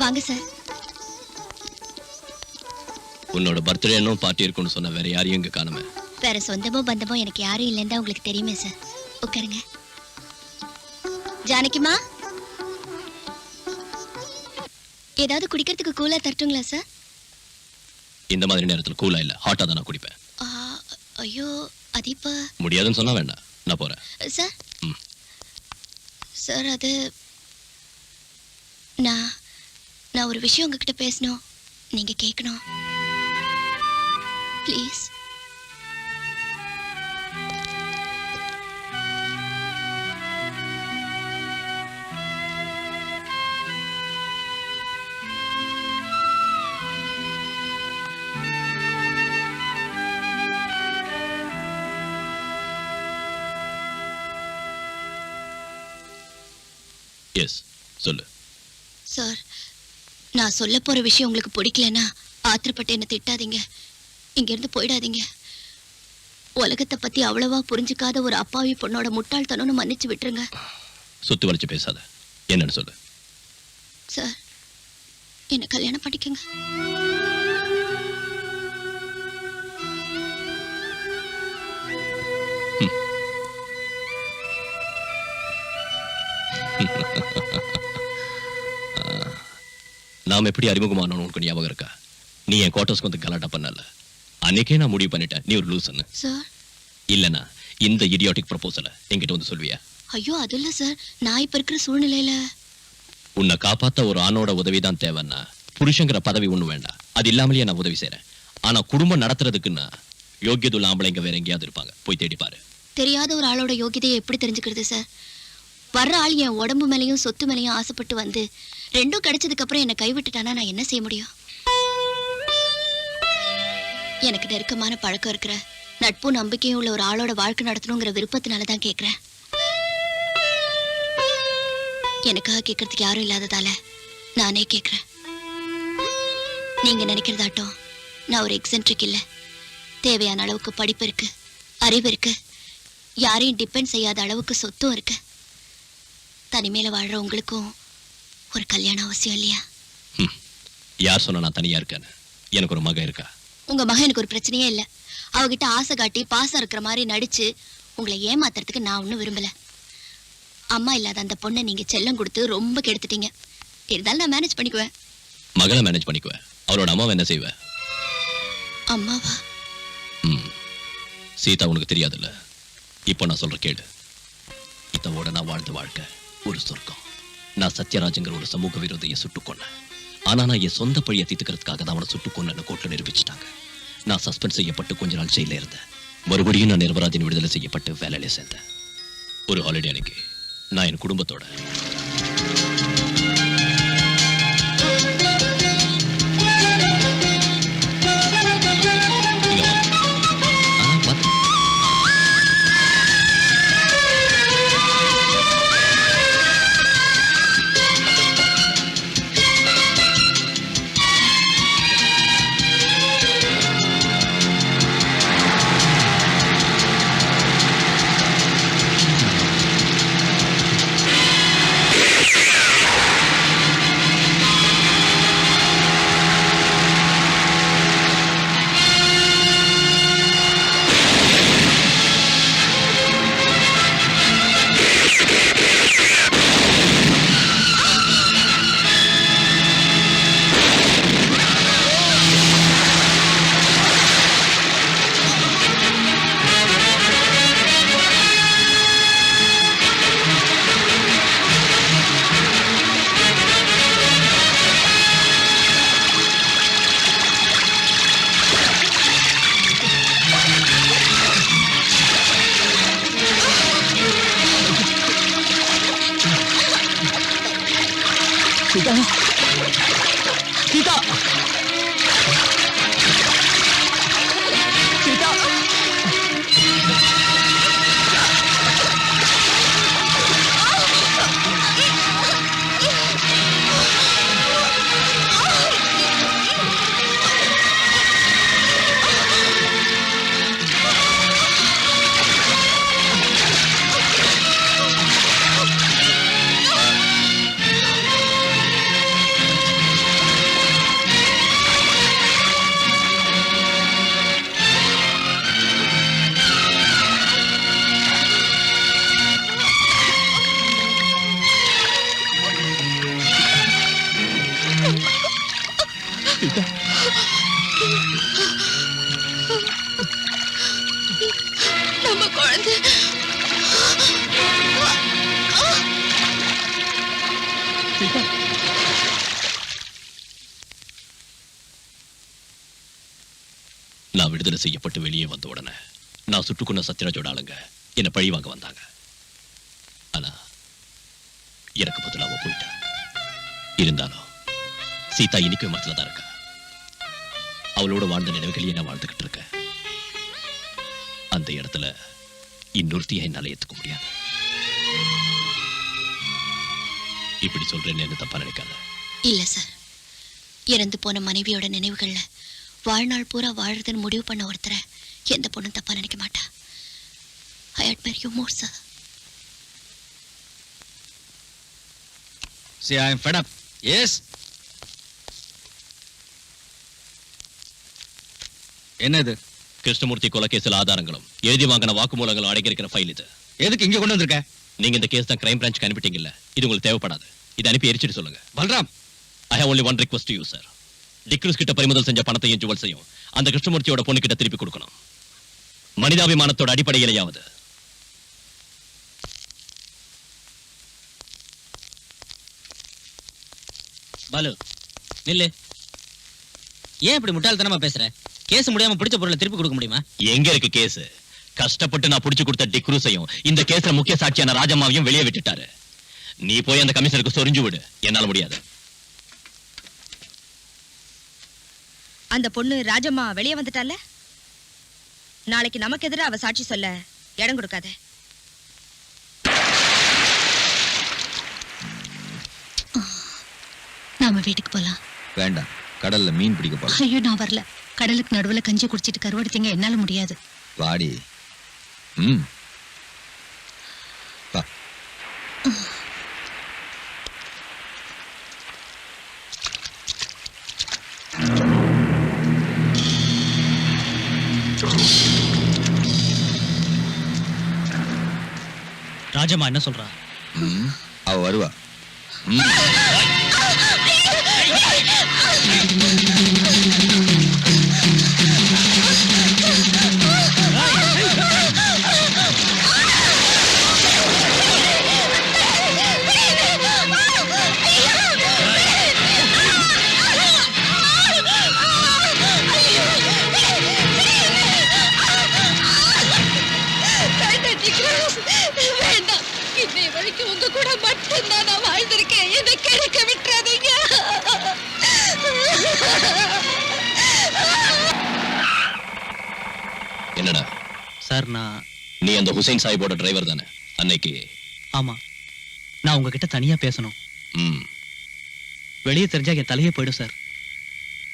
வாங்க சார். உன்னோட பர்த்டே இன்னும் பார்ட்டி இருக்குன்னு சொன்ன வேற யாரையும் இங்க காணுமே. வேற சொந்தமோ பந்தமோ எனக்கு யாரும் இல்லைன்னு உங்களுக்கு தெரியுமே சார். உட்காருங்க. ஜானகிமா, ஏதாவது குடிக்கிறதுக்கு கூலா தரட்டுங்களா சார்? இந்த மாதிரி நேரத்துல கூலா இல்ல, ஹாட்டா தான் நான் குடிப்பேன். ஐயோ, அது இப்ப முடியாதுன்னு சொன்னா வேண்டாம், நான் போறேன். சார். ம். சார், அது நான் ஒரு விஷயம் உங்ககிட்ட பேசணும். நீங்க கேட்கணும் ப்ளீஸ். எஸ், சொல்லு. சார், நான் சொல்ல போற விஷயம் உங்களுக்கு பிடிக்கலன்னா ஆத்திரப்பட்டு என்ன திட்டாதீங்க. இங்க இருந்து போயிடாதீங்க. உலகத்தை பத்தி அவ்வளவா புரிஞ்சுக்காத ஒரு அப்பாவி பொண்ணோட முட்டாள்தனம்னு மன்னிச்சு விட்டுருங்க. சுத்தி வளைச்சு பேசாத, என்னன்னு சொல்லு. சார், என்ன கல்யாணம் பண்ணிக்கங்க. நாம் எப்படி அறிமுகமானோம் உனக்கு ஞாபகம் இருக்கா? நீ என் குவார்டர்ஸ்க்கு வந்து கலாட்டா பண்ணல. அன்னைக்கே நான் முடிவு பண்ணிட்டேன் நீ ஒரு லூசுன்னு. சார், இல்லனா இந்த இடியாட்டிக் ப்ரொபோசலை என்கிட்ட வந்து சொல்வியா? ஐயோ, அது இல்ல சார். நான் இப்ப இருக்கிற சூழ்நிலையில உன்னை காப்பாத்த ஒரு ஆணோட உதவிதான் தேவைன்னா புருஷங்கிற பதவி ஒண்ணு வேண்டாம். அது இல்லாமலேயே நான் உதவி செய்யறேன். ஆனா குடும்பம் நடத்துறதுக்குன்னா யோகியதுள்ள ஆம்பளைங்க வேற எங்கேயாவது இருப்பாங்க, போய் தேடி பாரு. தெரியாத ஒரு ஆளோட யோகியதையை எப்படி தெரிஞ்சுக்கிறது சார்? வர்ற ஆள் என் உடம்பு மேலையும் சொத்து மேலையும் ஆசைப்பட்டு வந்து ரெண்டும் கிடைச்சதுக்கு அப்புறம் என்ன கைவிட்டுட்டானா நான் என்ன செய்ய முடியும்? எனக்கு நெருக்கமான பழக்கம் இருக்கிற நட்பும் நம்பிக்கையும் உள்ள ஒரு ஆளோட வாழ்க்கை நடத்தணுங்கிற விருப்பத்தினாலதான் கேக்குறேன். எனக்காக கேட்கறதுக்கு யாரும் இல்லாததால நானே கேக்குறேன். நீங்க நினைக்கிறதாட்டம் நான் ஒரு எக்ஸென்ட்ரிக் இல்ல. தேவையான அளவுக்கு படிப்பு இருக்கு, அறிவு இருக்கு, யாரையும் டிபெண்ட் செய்யாத அளவுக்கு சொத்தும் இருக்கு. தனிமையில வாழ்ற உங்களுக்கும் ஒரு கல்யாணம் அவசியம் இல்லையா? யார் சொன்னா நான் தனியா இருக்கேன்னு? எனக்கு ஒரு மகன் இருக்கா. உங்க மகன் எனக்கு ஒரு பிரச்சனையே இல்ல. அவகிட்ட ஆசை காட்டி பாசம் இருக்கிற மாதிரி நடிச்சு உங்களை ஏமாத்துறதுக்கு நான் ஒன்னும் விரும்பல. அம்மா இல்லாத அந்த பொண்ணை நீங்க செல்லம் கொடுத்து ரொம்ப கெடுத்துட்டீங்க. இருந்தாலும் நான் மேனேஜ் பண்ணிக்குவேன். மகளை மேனேஜ் பண்ணிக்குவேன். அவரோட அம்மாவை என்ன செய்வேன்? அம்மாவா? சீதா உனக்கு தெரியாதுல்ல. இப்போ நான் சொல்ற கேளு. இதோட நான் வாழ்ந்த வாழ்க்கை ஒரு சொர்க்கம். நான் சத்யராஜங்கிற ஒரு சமூக விரோதியை சுட்டுக் கொன்னேன். ஆனா நான் என் சொந்த பழியை தீர்த்துக்கிறதுக்காக தான் அவனை சுட்டுக் கொன்னு கோர்ட்ல நிரூபிச்சிட்டாங்க. நான் சஸ்பெண்ட் செய்யப்பட்டு கொஞ்ச நாள் ஜெயில இருந்தேன். மறுபடியும் நான் நிரபராதின் விடுதலை செய்யப்பட்டு வேலையில சேர்ந்தேன். ஒரு ஹாலிடே அன்னைக்கு நான் என் குடும்பத்தோட நம்ம குழந்தை நான் விடுதலை செய்யப்பட்டு வெளியே வந்த உடனே நான் சுட்டுக்கொண்ட சத்யராஜோட ஆளுங்க என்ன பழி வாங்க வந்தாங்க. ஆனா எனக்கு பதிலாக போயிட்டா. இருந்தாலும் சீதா இன்னைக்கு மனசுல தான் இருக்கா. அவளோட வாழ்ந்த நினைவுகளையே நான் வாழ்ந்துகிட்டு இருக்கேன். அந்த இடத்துல இன்னொருத்தியை என்னால ஏத்துக்க முடியாது. இப்படி சொல்றேன்னு என்ன தப்பா நினைக்காத. இல்ல சார், இறந்து போன மனைவியோட நினைவுகள்ல வாழ்நாள் பூரா வாழறதுன்னு முடிவு பண்ண ஒருத்தரை எந்த பொண்ணும் தப்பா நினைக்க மாட்டா. I admire you more, sir. See, I am fed up. Yes. என்னது? கிருஷ்ணமூர்த்தி கொலை கேஸ்ல ஆதாரங்களும் எழுதி வாங்கின வாக்குமூலங்களும் அடங்கியிருக்கிற ஃபைல் இது. எதுக்கு இங்க கொண்டு வந்திருக்க? நீங்க இந்த கேஸ் தான் கிரைம் பிரான்ச்சுக்கு அனுப்பிட்டீங்கல்ல, இது உங்களுக்கு தேவைப்படாது. இதை அனுப்பி எரிச்சிட்டு சொல்லுங்க. Balram, I have only one request to you, sir. D'Cruz கிட்ட பறிமுதல் செஞ்ச பணத்தையும் ஜுவல்ஸையும் அந்த கிருஷ்ணமூர்த்தியோட பொண்ணு கிட்ட திருப்பி கொடுக்கணும். மனிதாபிமானத்தோட அடிப்படையிலேயாவது. பாலு நில்லு. ஏன் இப்படி முட்டாள்தனமா பேசுற? கேஸ் முடியாம பிடிச்ச பொருளை திருப்பி கொடுக்க முடியுமா? எங்க இருக்கு கேஸ்? கஷ்டப்பட்டு நான் புடிச்சு கொடுத்த டிக்ரூஸையும் இந்த கேஸ்ல முக்கிய சாட்சியான ராஜம்மாவையும் வெளியே விட்டுட்டாரு. நீ போய் அந்த கமிஷனருக்கு சொரிஞ்சு விடு. என்னால முடியாது. அந்த பொண்ணு ராஜம்மா வெளியே வந்துட்டால, நாளைக்கு நமக்கு எதிராக அவ சாட்சி சொல்ல இடம் கொடுக்காத. நாம வீட்டுக்கு போலாம். வேண்டாம், கடல்ல மீன் பிடிக்க போலாம். ஐயோ நான் வரல. கடலுக்கு நடுவுல கஞ்சி குடிச்சிட்டு கருவாடுத்தீங்க, என்னால முடியாது. வாடி. வா. ராஜம்மா என்ன சொல்றா? அவ வருவா. வேண்டாம், இன்னை வரைக்கும் உங்க கூட மட்டும்தான் நான் வாழ்ந்திருக்கேன். என்னை கெடுக்க விட்டுறாதீங்க. என்னடா சார், நீ அந்த ஹுசைன் சாஹிபோட டிரைவர் தானே அன்னைக்கு? ஆமா, நான் உங்ககிட்ட தனியா பேசணும். ம். வெளியே தெரிஞ்சா என் தலையே போயிடும் சார்.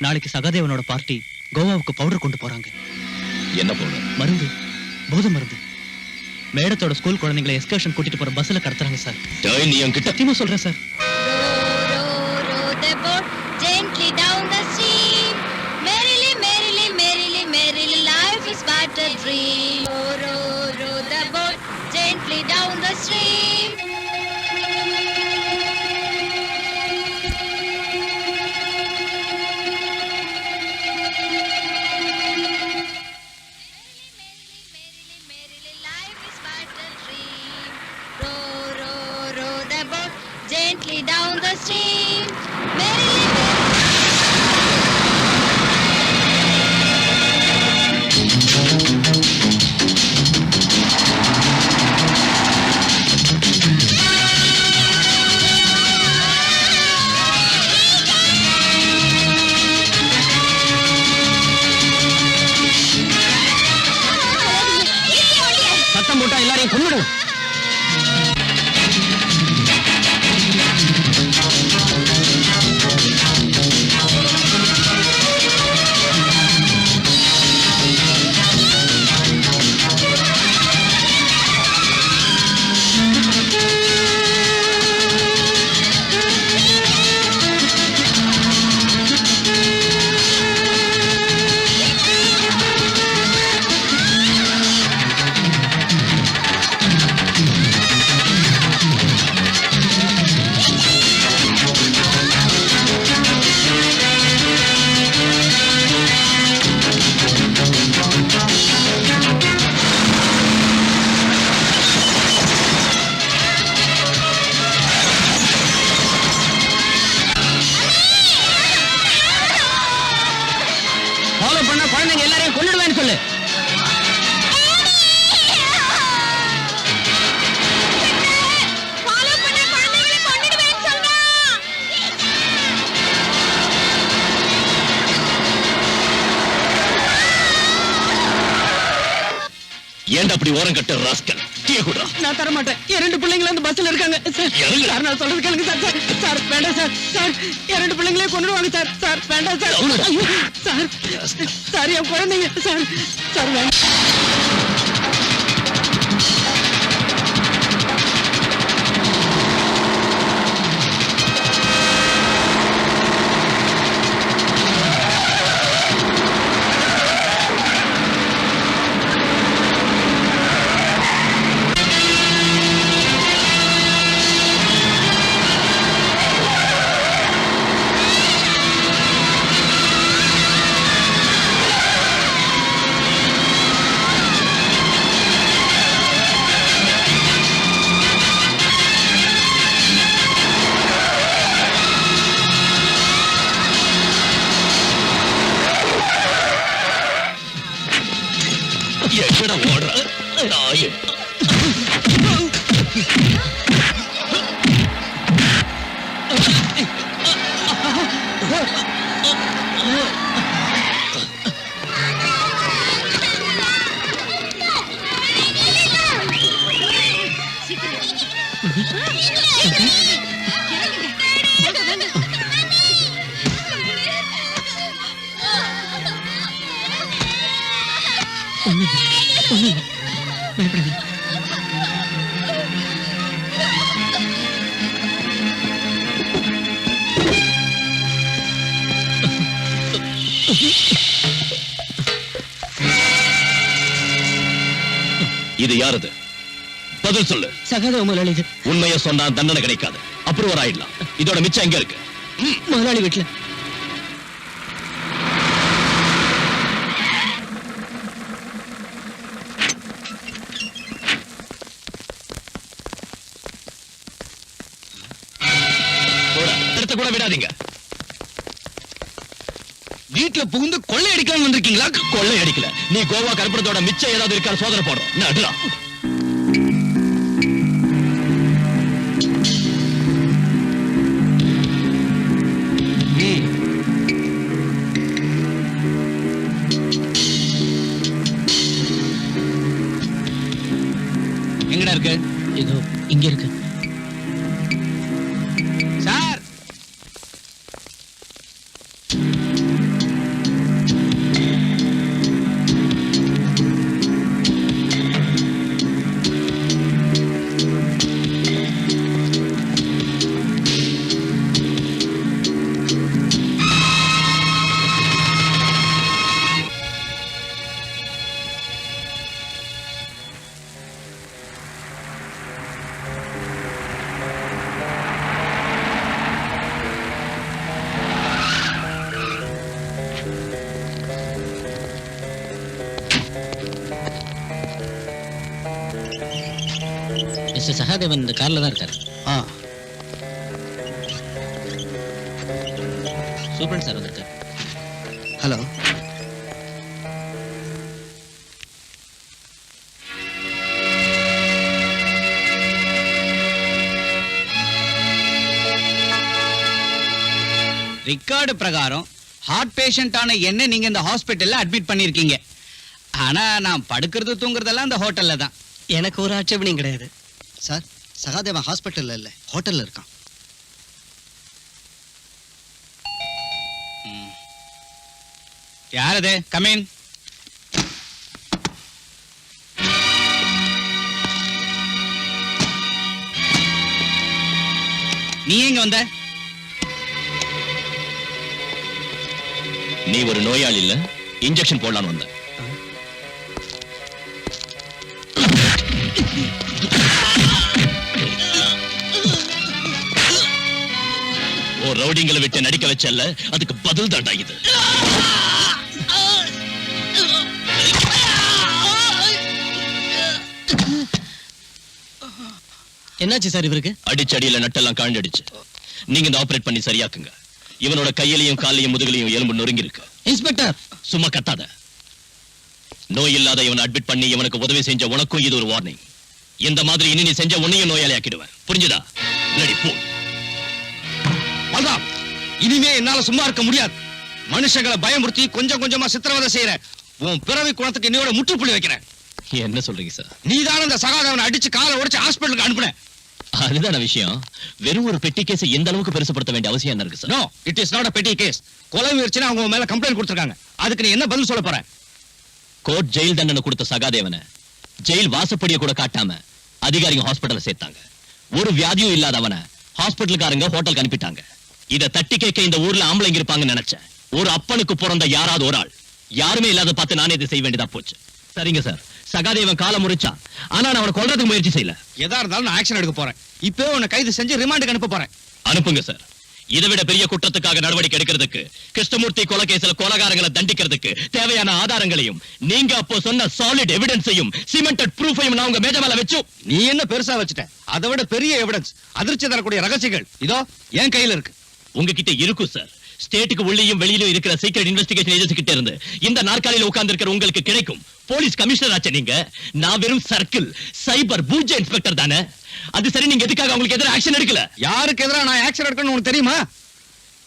நாளைக்கு சகாதேவனோட பார்ட்டி கோவாவுக்கு பவுடர் கொண்டு போறாங்க. என்ன பவுடர்? மருந்து, போதை மருந்து. மேடத்தோட ஸ்கூல் குழந்தைங்களை எஸ்கர்ஷன் கூட்டிட்டு போற பஸ்ல கடத்துறாங்க சார். டேய், நீ என்கிட்ட சத்தியமா சொல்றேன் sir. Gently down the stream, merrily, merrily, merrily, merrily, life is but a dream. Row the boat gently down the stream. Row the boat gently down the stream. Merrily, சத்தம் போட்டா எல்லாரையும் கொன்னுடும். ஃபாலோ பண்ணா குழந்தைங்க எல்லாரையும் கொன்னுடுவேன்னு சொல்லு. ஏன்டா அப்படி ஓரம் கட்ட ராஸ்கல்? டீ குடுறா. நான் தர மாட்டேன். என் 2 பிள்ளைங்களும் அந்த பஸ்ல இருக்காங்க சார். இறங்கு. சார், நான் சொல்றது கேளுங்க சார். சார் வேண்டாம் சார். சார், என் 2 பிள்ளைங்களே கொன்னுடுவாங்க சார். சார் வேண்டாம் சார். ஐயோ, சார், சார் என் குழந்தைங்க சார். சார் வேண்டாம். எங்கடா ஓடுற நாயே? பயப்படாதீங்க. இது யாரது? பதில் சொல்லு. சகாதேவ முதலாளி இது. உண்மையை சொன்னா தண்டனை கிடைக்காது, அப்ரூவர் ஆயிடலாம். இதோட மிச்சம் எங்க இருக்கு? முதலாளி வீட்டுல. எடுத்து கூட விடாதீங்க. வீட்டுல புகுந்து கொள்ளை அடிக்கலாம் வந்திருக்கீங்களா? கொள்ளை அடிக்கல. நீ கோவா கருப்பணத்தோட மிச்சம் ஏதாவது இருக்கா சோதனை போடுறோம். நடுறா. எங்கடா இருக்கு? இதோ இங்க இருக்கு. சார், மிஸ்டர் சகாதேவன் இந்த கார்ல தான் இருக்காரு. சூப்பரன் சார் வந்திருக்காரு. ஹலோ. ரெக்கார்டு பிரகாரம் ஹார்ட் பேஷண்டான என்ன நீங்க இந்த ஹாஸ்பிட்டல்ல அட்மிட் பண்ணிருக்கீங்க. ஆனா நான் படுக்கிறது தூங்குறதெல்லாம் இந்த ஹோட்டல்ல தான். எனக்கு ஒரு ஆட்சேபனையும் கிடையாது சார், சகாதேவன் ஹாஸ்பிட்டல்ல இல்ல, ஹோட்டல்ல இருக்கான். யார் அது? கமின். நீ எங்க வந்த? நீ ஒரு நோயாளி இல்ல, இன்ஜெக்ஷன் போடலான்னு வந்த. ஓ ரவுடிங்களை விட்டு நடிக்க வச்சல்ல, அதுக்கு பதில் தாண்டா இது. என்னாச்சு சார் இவருக்கு? அடிச்சடியில நட்டெல்லாம் காண்டடிச்சு. நீங்க இந்த ஆபரேட் பண்ணி சரியாக்குங்க. இவனோட கையிலையும் காலையும் முதுகலையும் எலும்பு நொறுங்கி இருக்கு. இன்ஸ்பெக்டர், சும்மா கத்தாத. நோய் இல்லாத இவனை அட்மிட் பண்ணி இவனுக்கு உதவி செஞ்ச உனக்கும் இது ஒரு வார்னிங். இந்த மாதிரி இனி நீ செஞ்ச உன்னையும் நோயாளி ஆக்கிடுவேன். புரிஞ்சுதா? ரெடி போ. அதான் இனிமே என்னால சும்மா இருக்க முடியாது. மனுஷங்களை பயமுறுத்தி கொஞ்சம் கொஞ்சமா சித்திரவதை செய்யற உன் பிறவி குணத்துக்கு என்னோட முற்றுப்புள்ளி வைக்கிறேன். என்ன சொல்றீங்க சார்? நீதான் அந்த சகாதேவனை அடிச்சு காலை உடைச்சு ஹாஸ்பிட்டலுக்கு அனுப்புன. அதுதான விஷயம். வெறும் ஒரு பெட்டி கேஸ் எந்த அளவுக்கு பெருசுப்படுத்த வேண்டிய அவசியம் என்ன இருக்கு sir? No, it is not a petty case. கொலை முயற்சினா அவங்க மேல கம்ப்ளைண்ட் கொடுத்திருக்காங்க. அதுக்கு நீ என்ன பதில் சொல்ல போற? கோர்ட் ஜெயில் தண்டனை கொடுத்த சகாதேவனை ஜெயில் வாசப்படியை கூட காட்டாம அதிகாரிங்க ஹாஸ்பிட்டல்ல சேர்த்தாங்க. ஒரு வியாதியும் இல்லாதவனை ஹாஸ்பிட்டலுக்காரங்க ஹோட்டலுக்கு அனுப்பிட்டாங்க. இத தட்டி கேட்க இந்த ஊர்ல ஆம்பளைங்க இருப்பாங்கன்னு நினைச்சேன். ஒரு அப்பனுக்கு பிறந்த யாராவது ஒரு ஆள், யாருமே இல்லாத பார்த்து நானே இதை செய்ய வேண்டியதா போச்சு. சரிங்க சார், சகாதேவன் காலை முறிச்சான். ஆனா நான் அவனை கொல்றதுக்கு முயற்சி செய்யல. எதா இருந்தாலும் நான் ஆக்ஷன் எடுக்க போறேன். இப்போ உன்னை கைது செஞ்சு ரிமாண்டுக்கு அனுப்ப போறேன். அனுப்புங்க சார். இதை விட பெரிய குற்றத்துக்காக நடவடிக்கை எடுக்கிறதுக்கு, கிருஷ்ணமூர்த்தி கொலை கேஸ்ல கொலைகாரங்களை தண்டிக்கிறதுக்கு தேவையான ஆதாரங்களையும் நீங்க அப்போ சொன்ன சாலிட் எவிடன்ஸையும் சிமெண்டட் ப்ரூஃபையும் நான் உங்க மேஜ மேல வச்சு. நீ என்ன பெருசா வச்சுட்ட? அதை விட பெரிய எவிடன்ஸ், அதிர்ச்சி தரக்கூடிய ரகசியங்கள் இதோ என் கையில இருக்கு. உங்ககிட்ட இருக்கும் சார். ஸ்டேட்டுக்கு உள்ளேயும் வெளியிலும் இருக்கிற சீக்ரெட் இன்வெஸ்டிகேஷன் ஏஜென்சி கிட்ட இருந்து இந்த நாற்காலியில உட்கார்ந்து இருக்கிற உங்களுக்கு கிடைக்கும். போலீஸ் கமிஷனர் ஆச்சு நீங்க. நான் வெறும் சர்க்கிள் சைபர் பூஜ்ய இன்ஸ்பெக்டர் தானே. அது சரி, நீங்க எதுக்காக உங்களுக்கு எதிராக ஆக்ஷன் எடுக்கல? யாருக்கு எதிராக நான் ஆக்ஷன் எடுக்கணும்னு உனக்கு தெரியுமா?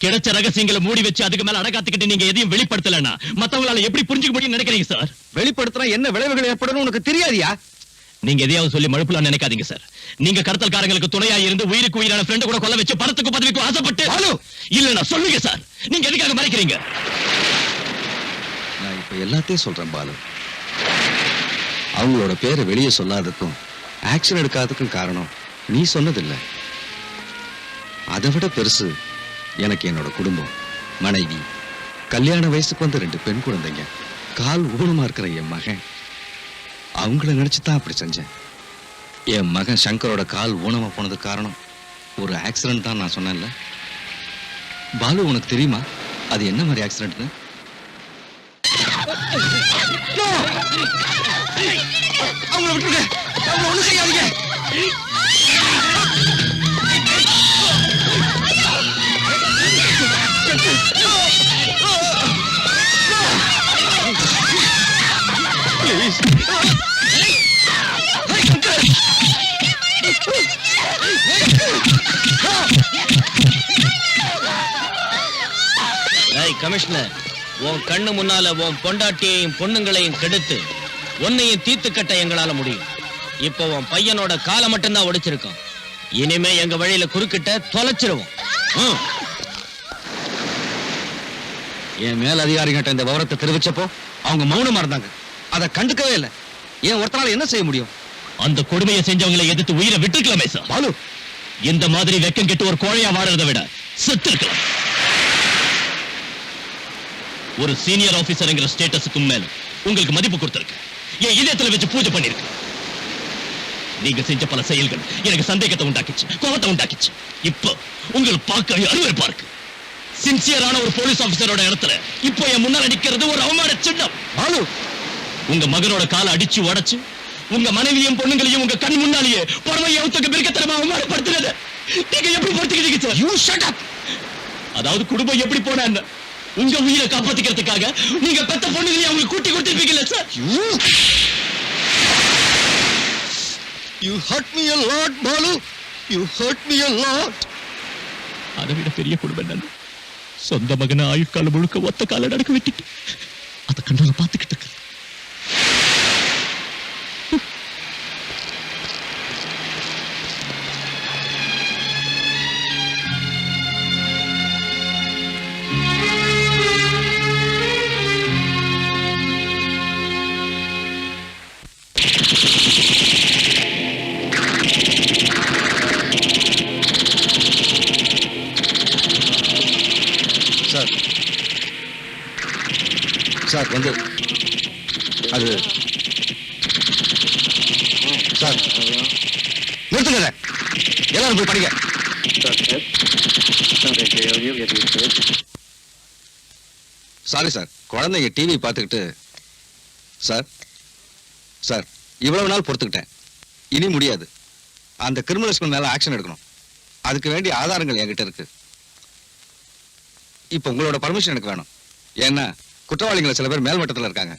கிடைச்ச ரகசியங்களை மூடி வச்சு அதுக்கு மேல அடகாத்துக்கிட்டு நீங்க எதையும் வெளிப்படுத்தலன்னா மத்தவங்களால எப்படி புரிஞ்சுக்க முடியும்னு நினைக்கிறீங்க சார்? வெளிப்படுத்துற என்ன விளைவுகள் ஏற்படும் உனக்கு தெரியாதியா? நீங்க எதையாவது சொல்லி மழுப்பலாம் நினைக்காதீங்க சார். நீங்க கடத்தல்காரங்களுக்கு துணையா இருந்து உயிருக்கு உயிரான ஃப்ரெண்ட் கூட கொல்ல வச்சு பணத்துக்கு பதவிக்கு ஆசைப்பட்டு இல்ல நான் சொல்லுங்க சார். நீங்க எதுக்காக மறைக்கிறீங்க? நான் இப்ப எல்லாத்தையும் சொல்றேன் பாலு. அவங்களோட பேரை வெளியே சொல்லாததுக்கும் ஆக்ஷன் எடுக்காததுக்கும் காரணம் நீ சொன்னதில்லை. அதை விட பெருசு எனக்கு என்னோட குடும்பம், மனைவி, கல்யாண வயசுக்கு வந்த 2 பெண் குழந்தைங்க, கால் ஊனமா இருக்கிற என் மகன். அவங்கள நினைச்சுதான் அப்படி செஞ்சேன். என் மகன் சங்கரோட கால் ஊனமா போனது காரணம் ஒரு ஆக்சிடென்ட் தான் நான் சொன்னேன்ல. பாலு உனக்கு தெரியுமா அது என்ன மாதிரி ஆக்சிடென்ட்னு? அவங்கள விட்டுருங்க, அவங்க ஒண்ணும் செய்யாதீங்க. கமிஷனர், உன் கண்ணு முன்னால உன் பொண்டாட்டியையும் பொண்ணுங்களையும் கெடுத்து உன்னையும் தீர்த்து கட்ட எங்களால முடியும். இப்போ உன் பையனோட காலை மட்டும்தான் ஒடிச்சிருக்கோம். இனிமே எங்க வழியில குறுக்கிட்ட தொலைச்சிருவோம். என் மேல் அதிகாரிகிட்ட இந்த விவரத்தை தெரிவிச்சப்போ அவங்க மௌனமா இருந்தாங்க. அதை கண்டுக்கவே இல்லை. ஏன் ஒருத்தனால என்ன செய்ய முடியும்? அந்த கொடுமையை செஞ்சவங்களை எதிர்த்து உயிரை விட்டுருக்கலாமே சார். பாலு, இந்த மாதிரி வெக்கம் கெட்டு ஒரு கோழையா வாழறதை விட செத்து இருக்கலாம். ஒரு சீனியர் ஆபீசர்ங்கிற ஸ்டேட்டஸுக்கும் மேல உங்களுக்கு மதிப்பு கொடுத்திருக்கு. என் இதயத்துல வச்சு பூஜை பண்ணிருக்கு. நீங்க செஞ்ச பல செயல்கள் எனக்கு சந்தேகத்தை உண்டாக்கிச்சு, கோபத்தை உண்டாக்கிச்சு. இப்போ உங்களுக்கு பார்க்க அருவருப்பா இருக்கு. சின்சியரான ஒரு போலீஸ் ஆபீசரோட இடத்துல இப்போ என் முன்னால நிக்கிறது ஒரு அவமான சின்னம். பாலு, உங்க மகனோட காலை அடிச்சு உடைச்சு உங்க மனைவியும் பொண்ணுங்களையும் உங்க கண் முன்னாலேயே பரமையை ஒத்துக்க பிரிக்கத்தனமா அவமானப்படுத்துறது நீங்க எப்படி பொறுத்துக்கிட்டீங்க சார்? You shut up. அதாவது குடும்பம் எப்படி போனா உங்க உயிரை காப்பாத்திக்கிறதுக்காக நீங்க பெத்த பொண்ணுங்களையும் அவங்க கூட்டி கொடுத்திருப்பீங்கல்ல sir? You hurt me a lot, Balu. You hurt me a lot. அதை விட பெரிய குடும்பம் என்ன? சொந்த மகனை ஆயுட்கால முழுக்க ஒத்த கால நடக்க விட்டுட்டு அதை கண்ணால பார்த்துக்கிட்டு இருக்கு. சார் வந்து அது சார் நிறுத்துங்க. எல்லாரும் போய் படிங்க. சாரி சார், குழந்தைங்க டிவி பார்த்துக்கிட்டு. சார் சார் இவ்வளவு நாள் பொறுத்துக்கிட்டேன், இனி முடியாது. அந்த கிரிமினல்ஸ்க்கு மேல ஆக்ஷன் எடுக்கணும். அதுக்கு வேண்டிய ஆதாரங்கள் என்கிட்ட இருக்கு. இப்போ உங்களோட பர்மிஷன் எனக்கு வேணும். ஏன்னா குற்றவாளிகளை சில பேர் மேல்மட்டத்தில் இருக்காங்க.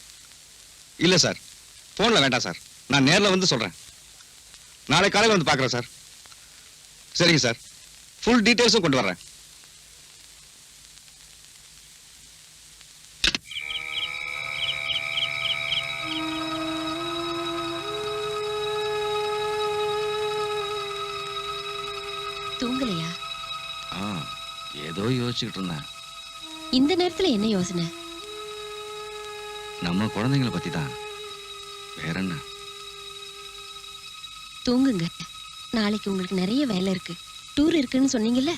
இல்ல சார், போன்ல வேண்டாம் சார், நான் நேர்ல வந்து சொல்றேன். நாளை காலையில் வந்து பார்க்குறேன் சார். சரிங்க சார், ஃபுல் டீட்டெயில்ஸும் கொண்டு வர்றேன். தூங்கலையா? ஏதோ யோசிச்சுக்கிட்டு இருந்தேன். இந்த நேரத்துல என்ன யோசனை? நம்ம குழந்தைங்களை பத்தி தான். வேற என்ன? தூங்குங்க. நாளைக்கு உங்களுக்கு நிறைய வேலை இருக்கு. டூர் இருக்குன்னு சொன்னீங்கல்ல.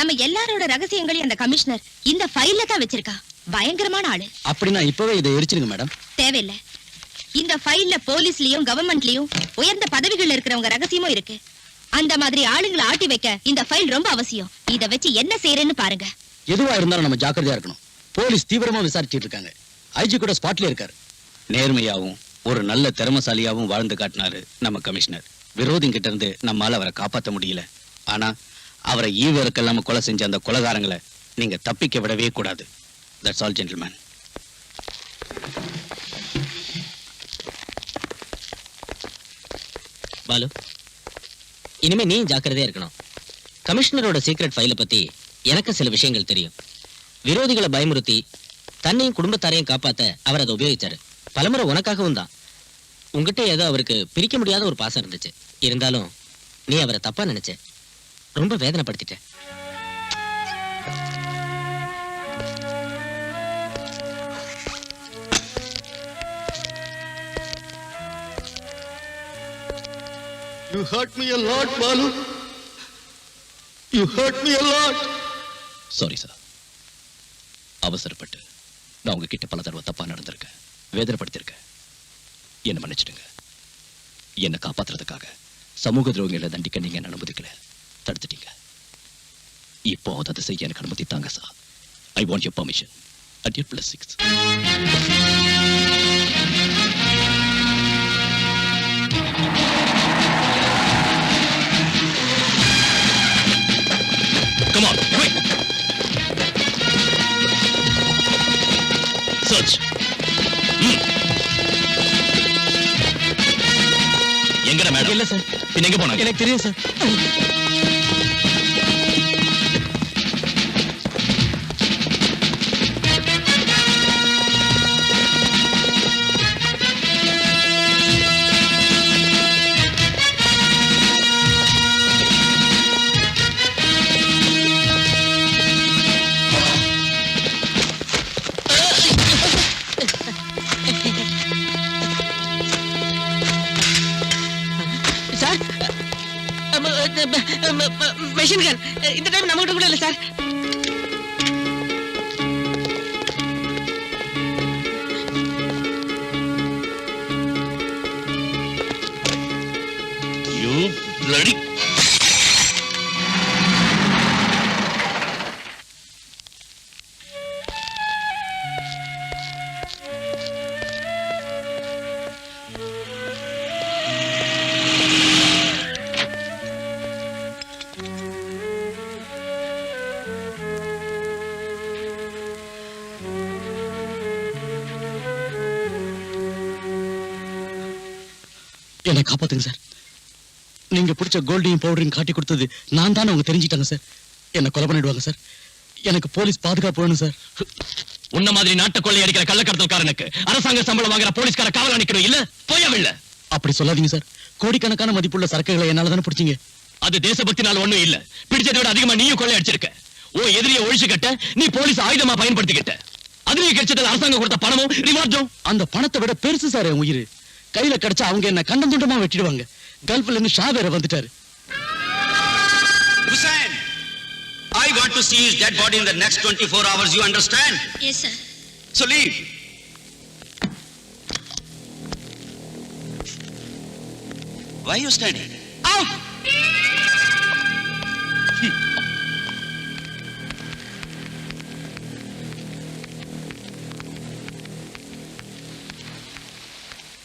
நம்ம எல்லாரோட ரகசியங்களையும் அந்த கமிஷனர் இந்த ஃபைல்ல தான் வச்சிருக்கா. பயங்கரமான ஆளு. அப்படின்னா இப்பவே இதை எரிச்சிருங்க மேடம். தேவையில்ல. இந்த ஃபைல்ல போலீஸ்லயும் கவர்மெண்ட்லயும் உயர்ந்த பதவிகள் இருக்கிறவங்க ரகசியமும் இருக்கு. அந்த மாதிரி ஆளுங்களை ஆட்டி வைக்க இந்த ஃபைல் ரொம்ப அவசியம். இத வச்சு என்ன செய்யறேன்னு பாருங்க. எதுவா இருந்தாலும் நம்ம ஜாக்கிரதையா இருக்கணும். போலீஸ் தீவிரமா விசாரிச்சிட்டு இருக்காங்க. ஐஜி கூட ஸ்பாட்ல இருக்காரு. நேர்மையாவும் ஒரு நல்ல திறமசாலியாவும் வாழ்ந்து காட்டினாரு நம்ம கமிஷனர். விரோதிங்கிட்ட இருந்து நம்மால அவரை காப்பாற்ற முடியல. ஆனா அவரை ஈவருக்கெல்லாம கொலை செஞ்ச அந்த கொலைகாரங்களை நீங்க தப்பிக்க விடவே கூடாது. That's all gentleman. பாலு, இனிமே நீ ஜாக்கிரதையா இருக்கணும். கமிஷனரோட சீக்ரெட் ஃபைலை பத்தி எனக்கு சில விஷயங்கள் தெரியும். விரோதிகளை பயமுறுத்தி தன்னையும் குடும்பத்தாரையும் காப்பாத்த அவர் அதை உபயோகிச்சாரு. பலமுறை உனக்காகவும் தான். உங்ககிட்ட ஏதோ அவருக்கு பிரிக்க முடியாத ஒரு பாசம் இருந்துச்சு. இருந்தாலும் நீ அவரை தப்பா நினைச்ச. ரொம்ப வேதனைப்படுத்திட்ட. You hurt me a lot, Balu. You hurt me a lot. Sorry sir, அவசரப்பட்டு நான் உங்ககிட்ட பல தடவை தப்பா நடந்திருக்கேன், வேதனைப்படுத்திருக்கேன். என்ன மன்னிச்சிடுங்க. என்னை காப்பாத்துறதுக்காக சமூக துரோகிகளை தண்டிக்க நீங்க என்ன அனுமதிக்கல, தடுத்துட்டீங்க. இப்போ அதை செய்ய எனக்கு அனுமதி தாங்க sir. I want your permission at your blessings. Come on, quick! Search. எங்கடா மேடம்? இல்ல சார். பின்ன எங்க போனாங்க? எனக்கு தெரியும் சார். சார், மெஷின் கன் இந்த டைம் நம்ம கிட்ட கூட இல்ல சார். You bloody... என்னை காப்பாத்துங்க சார். நீங்க பிடிச்ச கோல்டையும் பவுடரையும் காட்டி கொடுத்தது நான் தானே அவங்க தெரிஞ்சிட்டாங்க சார். என்ன கொலை பண்ணிடுவாங்க சார். எனக்கு போலீஸ் பாதுகாப்பு வேணும் சார். உன்ன மாதிரி நாட்டை கொள்ளை அடிக்கிற கள்ளக்கடத்தல்காரனுக்கு அரசாங்க சம்பளம் வாங்குற போலீஸ்கார காவல் அணிக்கணும் இல்ல? போயவில்லை. அப்படி சொல்லாதீங்க சார். கோடிக்கணக்கான மதிப்புள்ள சரக்குகளை என்னால தானே பிடிச்சிங்க. அது தேசபக்தினால ஒண்ணும் இல்ல. பிடிச்சதை விட அதிகமா நீயும் கொள்ளை அடிச்சிருக்க. ஓ எதிரியை ஒழிச்சு கட்ட நீ போலீஸ் ஆயுதமா பயன்படுத்திக்கிட்ட. அதுலயே கிடைச்சது அரசாங்கம் கொடுத்த பணமும் ரிவார்டும். அந்த பணத்தை விட பெருசு சார் என் உயிர். கையில கிடைச்சா அவங்க என்ன கண்டம் துண்டமா வெட்டிடுவாங்க. கல்ஃப்ல இருந்து ஷா வேற வந்துட்டாரு. Hussain, I want to see his dead body in the next 24 hours. You understand? Yes, sir. So leave. Why are you standing? Out!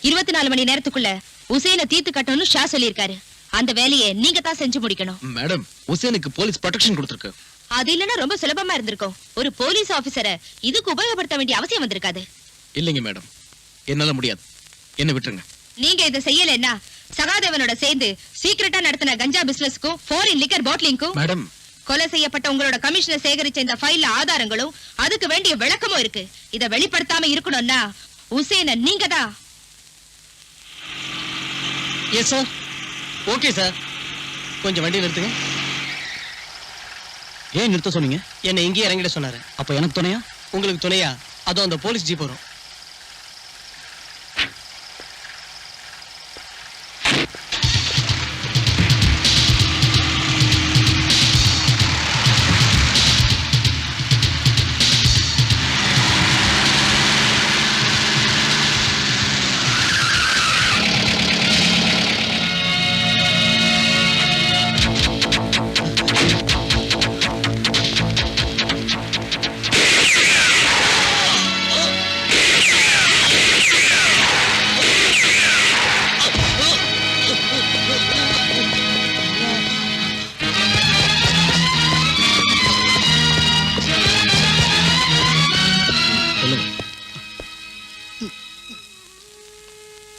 இருபத்தி 4 மணி நேரத்துக்குள்ள உசேனை தீர்த்து கட்டணும்னு ஷா சொல்லியிருக்காரு. அந்த வேலையை நீங்க தான் செஞ்சு முடிக்கணும். மேடம், உசேனுக்கு போலீஸ் ப்ரொடெக்ஷன் கொடுத்திருக்கு. அது இல்லைன்னா ரொம்ப சுலபமா இருந்திருக்கும். ஒரு போலீஸ் ஆபீசரை இதுக்கு உபயோகப்படுத்த வேண்டிய அவசியம் வந்திருக்காது. இல்லைங்க மேடம், என்னால முடியாது. என்ன விட்டுருங்க. நீங்க இதை செய்யலைன்னா சகாதேவனோட சேர்ந்து சீக்கிரட்டா நடத்தின கஞ்சா பிசினஸ்க்கும் ஃபாரின் லிக்கர் பாட்டிலிங்க்கும் மேடம், கொலை செய்யப்பட்ட உங்களோட கமிஷனர் சேகரிச்ச இந்த ஃபைல்ல ஆதாரங்களும் அதுக்கு வேண்டிய விளக்கமும் இருக்கு. இதை வெளிப்படுத்தாம இருக்கணும்னா உசேனை நீங்க தான். Yes sir. Okay sir. கொஞ்சம் வண்டி நிறுத்துங்க. ஏன் நிறுத்த சொன்னீங்க? என்னை இங்கேயே இறங்கிட சொன்னாரு. அப்ப எனக்கு துணையா? உங்களுக்கு துணையா அதோ அந்த போலீஸ் ஜீப் வரும்.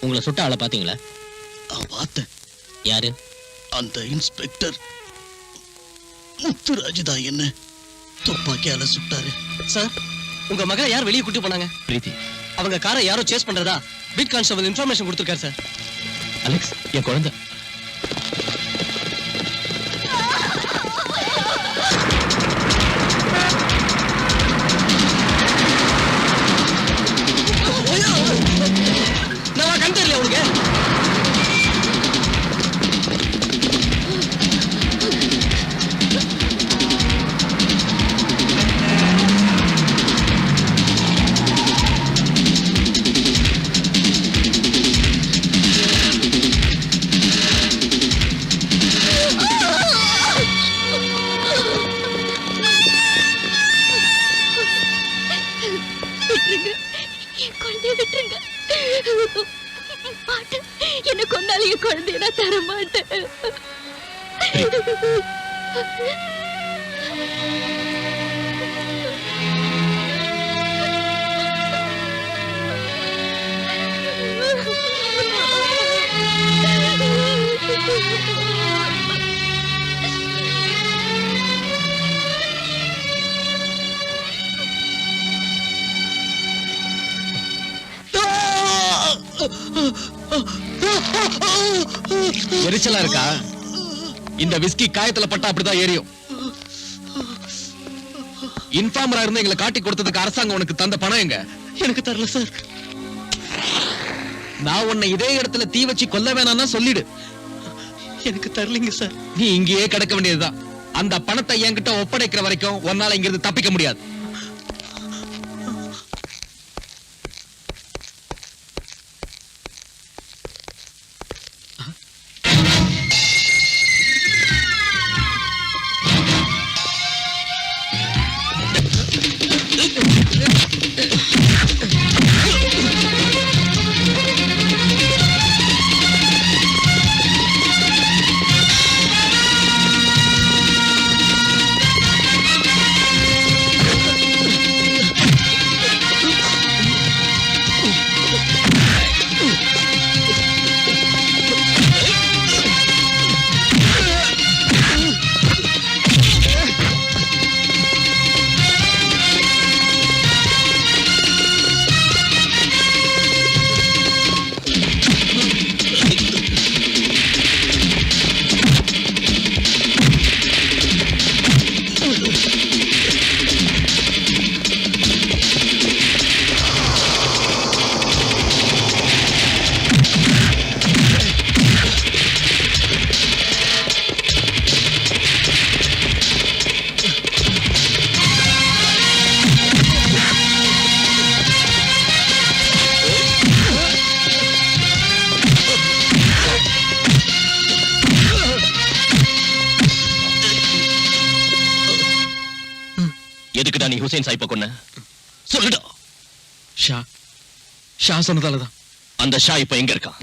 உங்களை சுட்ட ஆளை பாத்தீங்களா? பார்த்தேன். யாரு? அந்த இன்ஸ்பெக்டர் முத்துராஜ் தான் என்ன துப்பாக்கியால சுட்டாரு. சார், உங்க மகளை யார் வெளியே கூட்டி போனாங்க? பிரீத்தி, அவங்க காரை யாரோ சேஸ் பண்றதா பீட் கான்ஸ்டபிள் இன்ஃபர்மேஷன் கொடுத்திருக்காரு சார். அலெக்ஸ், என் குழந்தை. நான் கண் தெரியல உங்களுக்கு. என் குழந்தைய விட்டுருங்க. மாட்டேன். என்ன கொண்டாலும் என் குழந்தைய நான் தர மாட்டேன். எரிச்சலா இருக்கா? இந்த விஸ்கி காயத்துல பட்டா அப்படிதான் எரியும். இன்ஃபார்மரா இருந்து எங்களை காட்டி கொடுத்ததுக்கு அரசாங்கம் உனக்கு தந்த பணம் எங்க? எனக்கு தரல சார். நான் உன்னை இதே இடத்துல தீ வச்சு கொல்ல வேணாம்னா சொல்லிடு. எனக்கு தரலைங்க சார். நீ இங்கேயே கிடக்க வேண்டியதுதான். அந்த பணத்தை என்கிட்ட ஒப்படைக்கிற வரைக்கும் உன்னால இங்கிருந்து தப்பிக்க முடியாது. எதுக்குடா நீ ஹுசைன் சாயிப்ப கொன்ன? சொல்லுடா. ஷா சொன்னதாலதான். அந்த ஷா இப்ப எங்க இருக்கான்?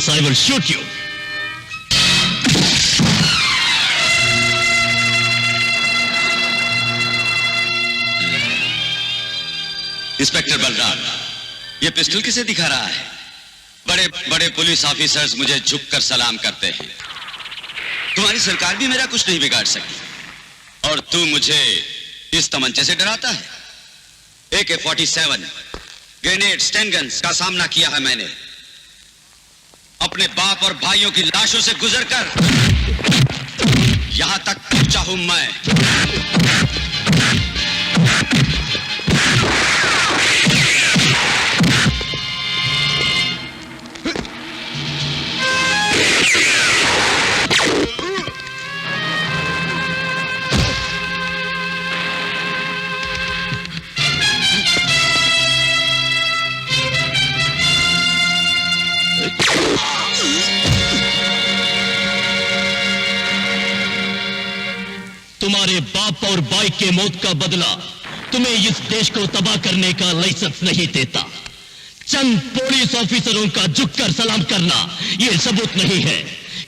else I will shoot you. Inspector Balram, ये पिस्टल किसे दिखा रहा है? बड़े बड़े पुलिस ऑफिसर्स मुझे झुककर सलाम करते हैं। तुम्हारी सरकार भी मेरा कुछ नहीं बिगाड़ सकी और तू मुझे इस तमंचे से डराता है? AK-47 ग्रेनेड, स्टैन गन्स का सामना किया है मैंने। अपने बाप और भाइयों की लाशों से गुजरकर यहां तक पहुंचा हूं मैं। तुम्हारे बाप और भाई के मौत का बदला तुम्हें इस देश को तबाह करने का लाइसेंस नहीं देता। चंद पुलिस ऑफिसरों का झुककर सलाम करना यह सबूत नहीं है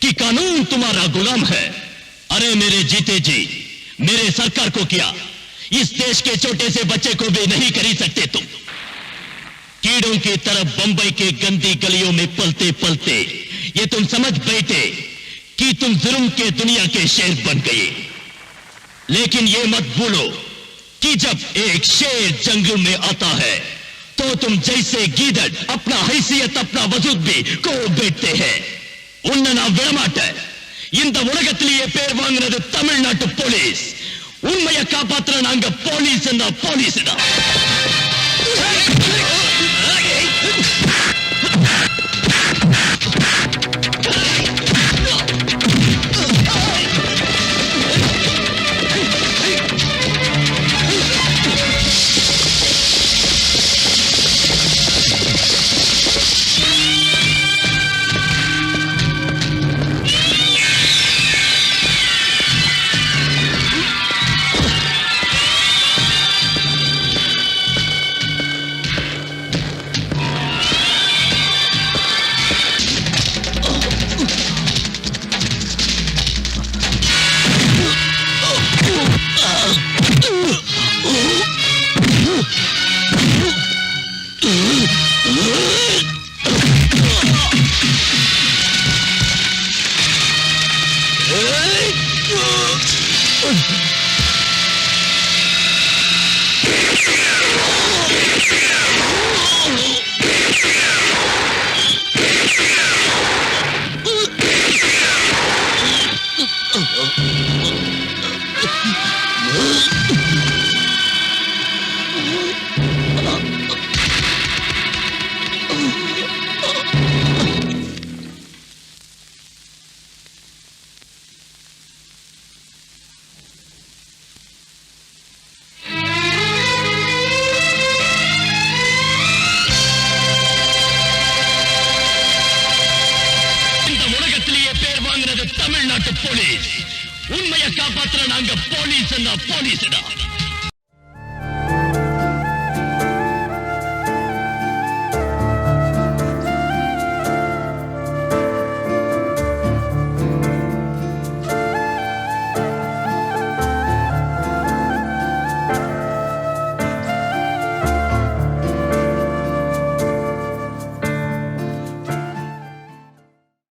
कि कानून तुम्हारा गुलाम है। अरे मेरे जीते जी, मेरे सरकार को किया, इस देश के छोटे से बच्चे को भी नहीं खरीद सकते तुम। कीड़ों की तरफ बंबई के गंदी गलियों में पलते पलते ये तुम समझ बैठे कि तुम जुल्म के दुनिया के शेर बन गए। लेकिन ये मत भूलो कि जब एक शेर जंगल में आता है तो तुम जैसे गीदड़ अपना हैसियत, अपना वजूद भी को बैठते हैं। उन्ना ना विड़माट இந்த உலகத்திலேயே பேர் வாங்குறது தமிழ்நாட்டு போலீஸ். உண்மையை காப்பாத்துற நாங்க போலீஸ் என்ன போலீஸ்டா. தமிழ்நாட்டு போலீஸ் உண்மையை காப்பாத்துற நாங்க போலீஸ் என்ன போலீஸ்டா.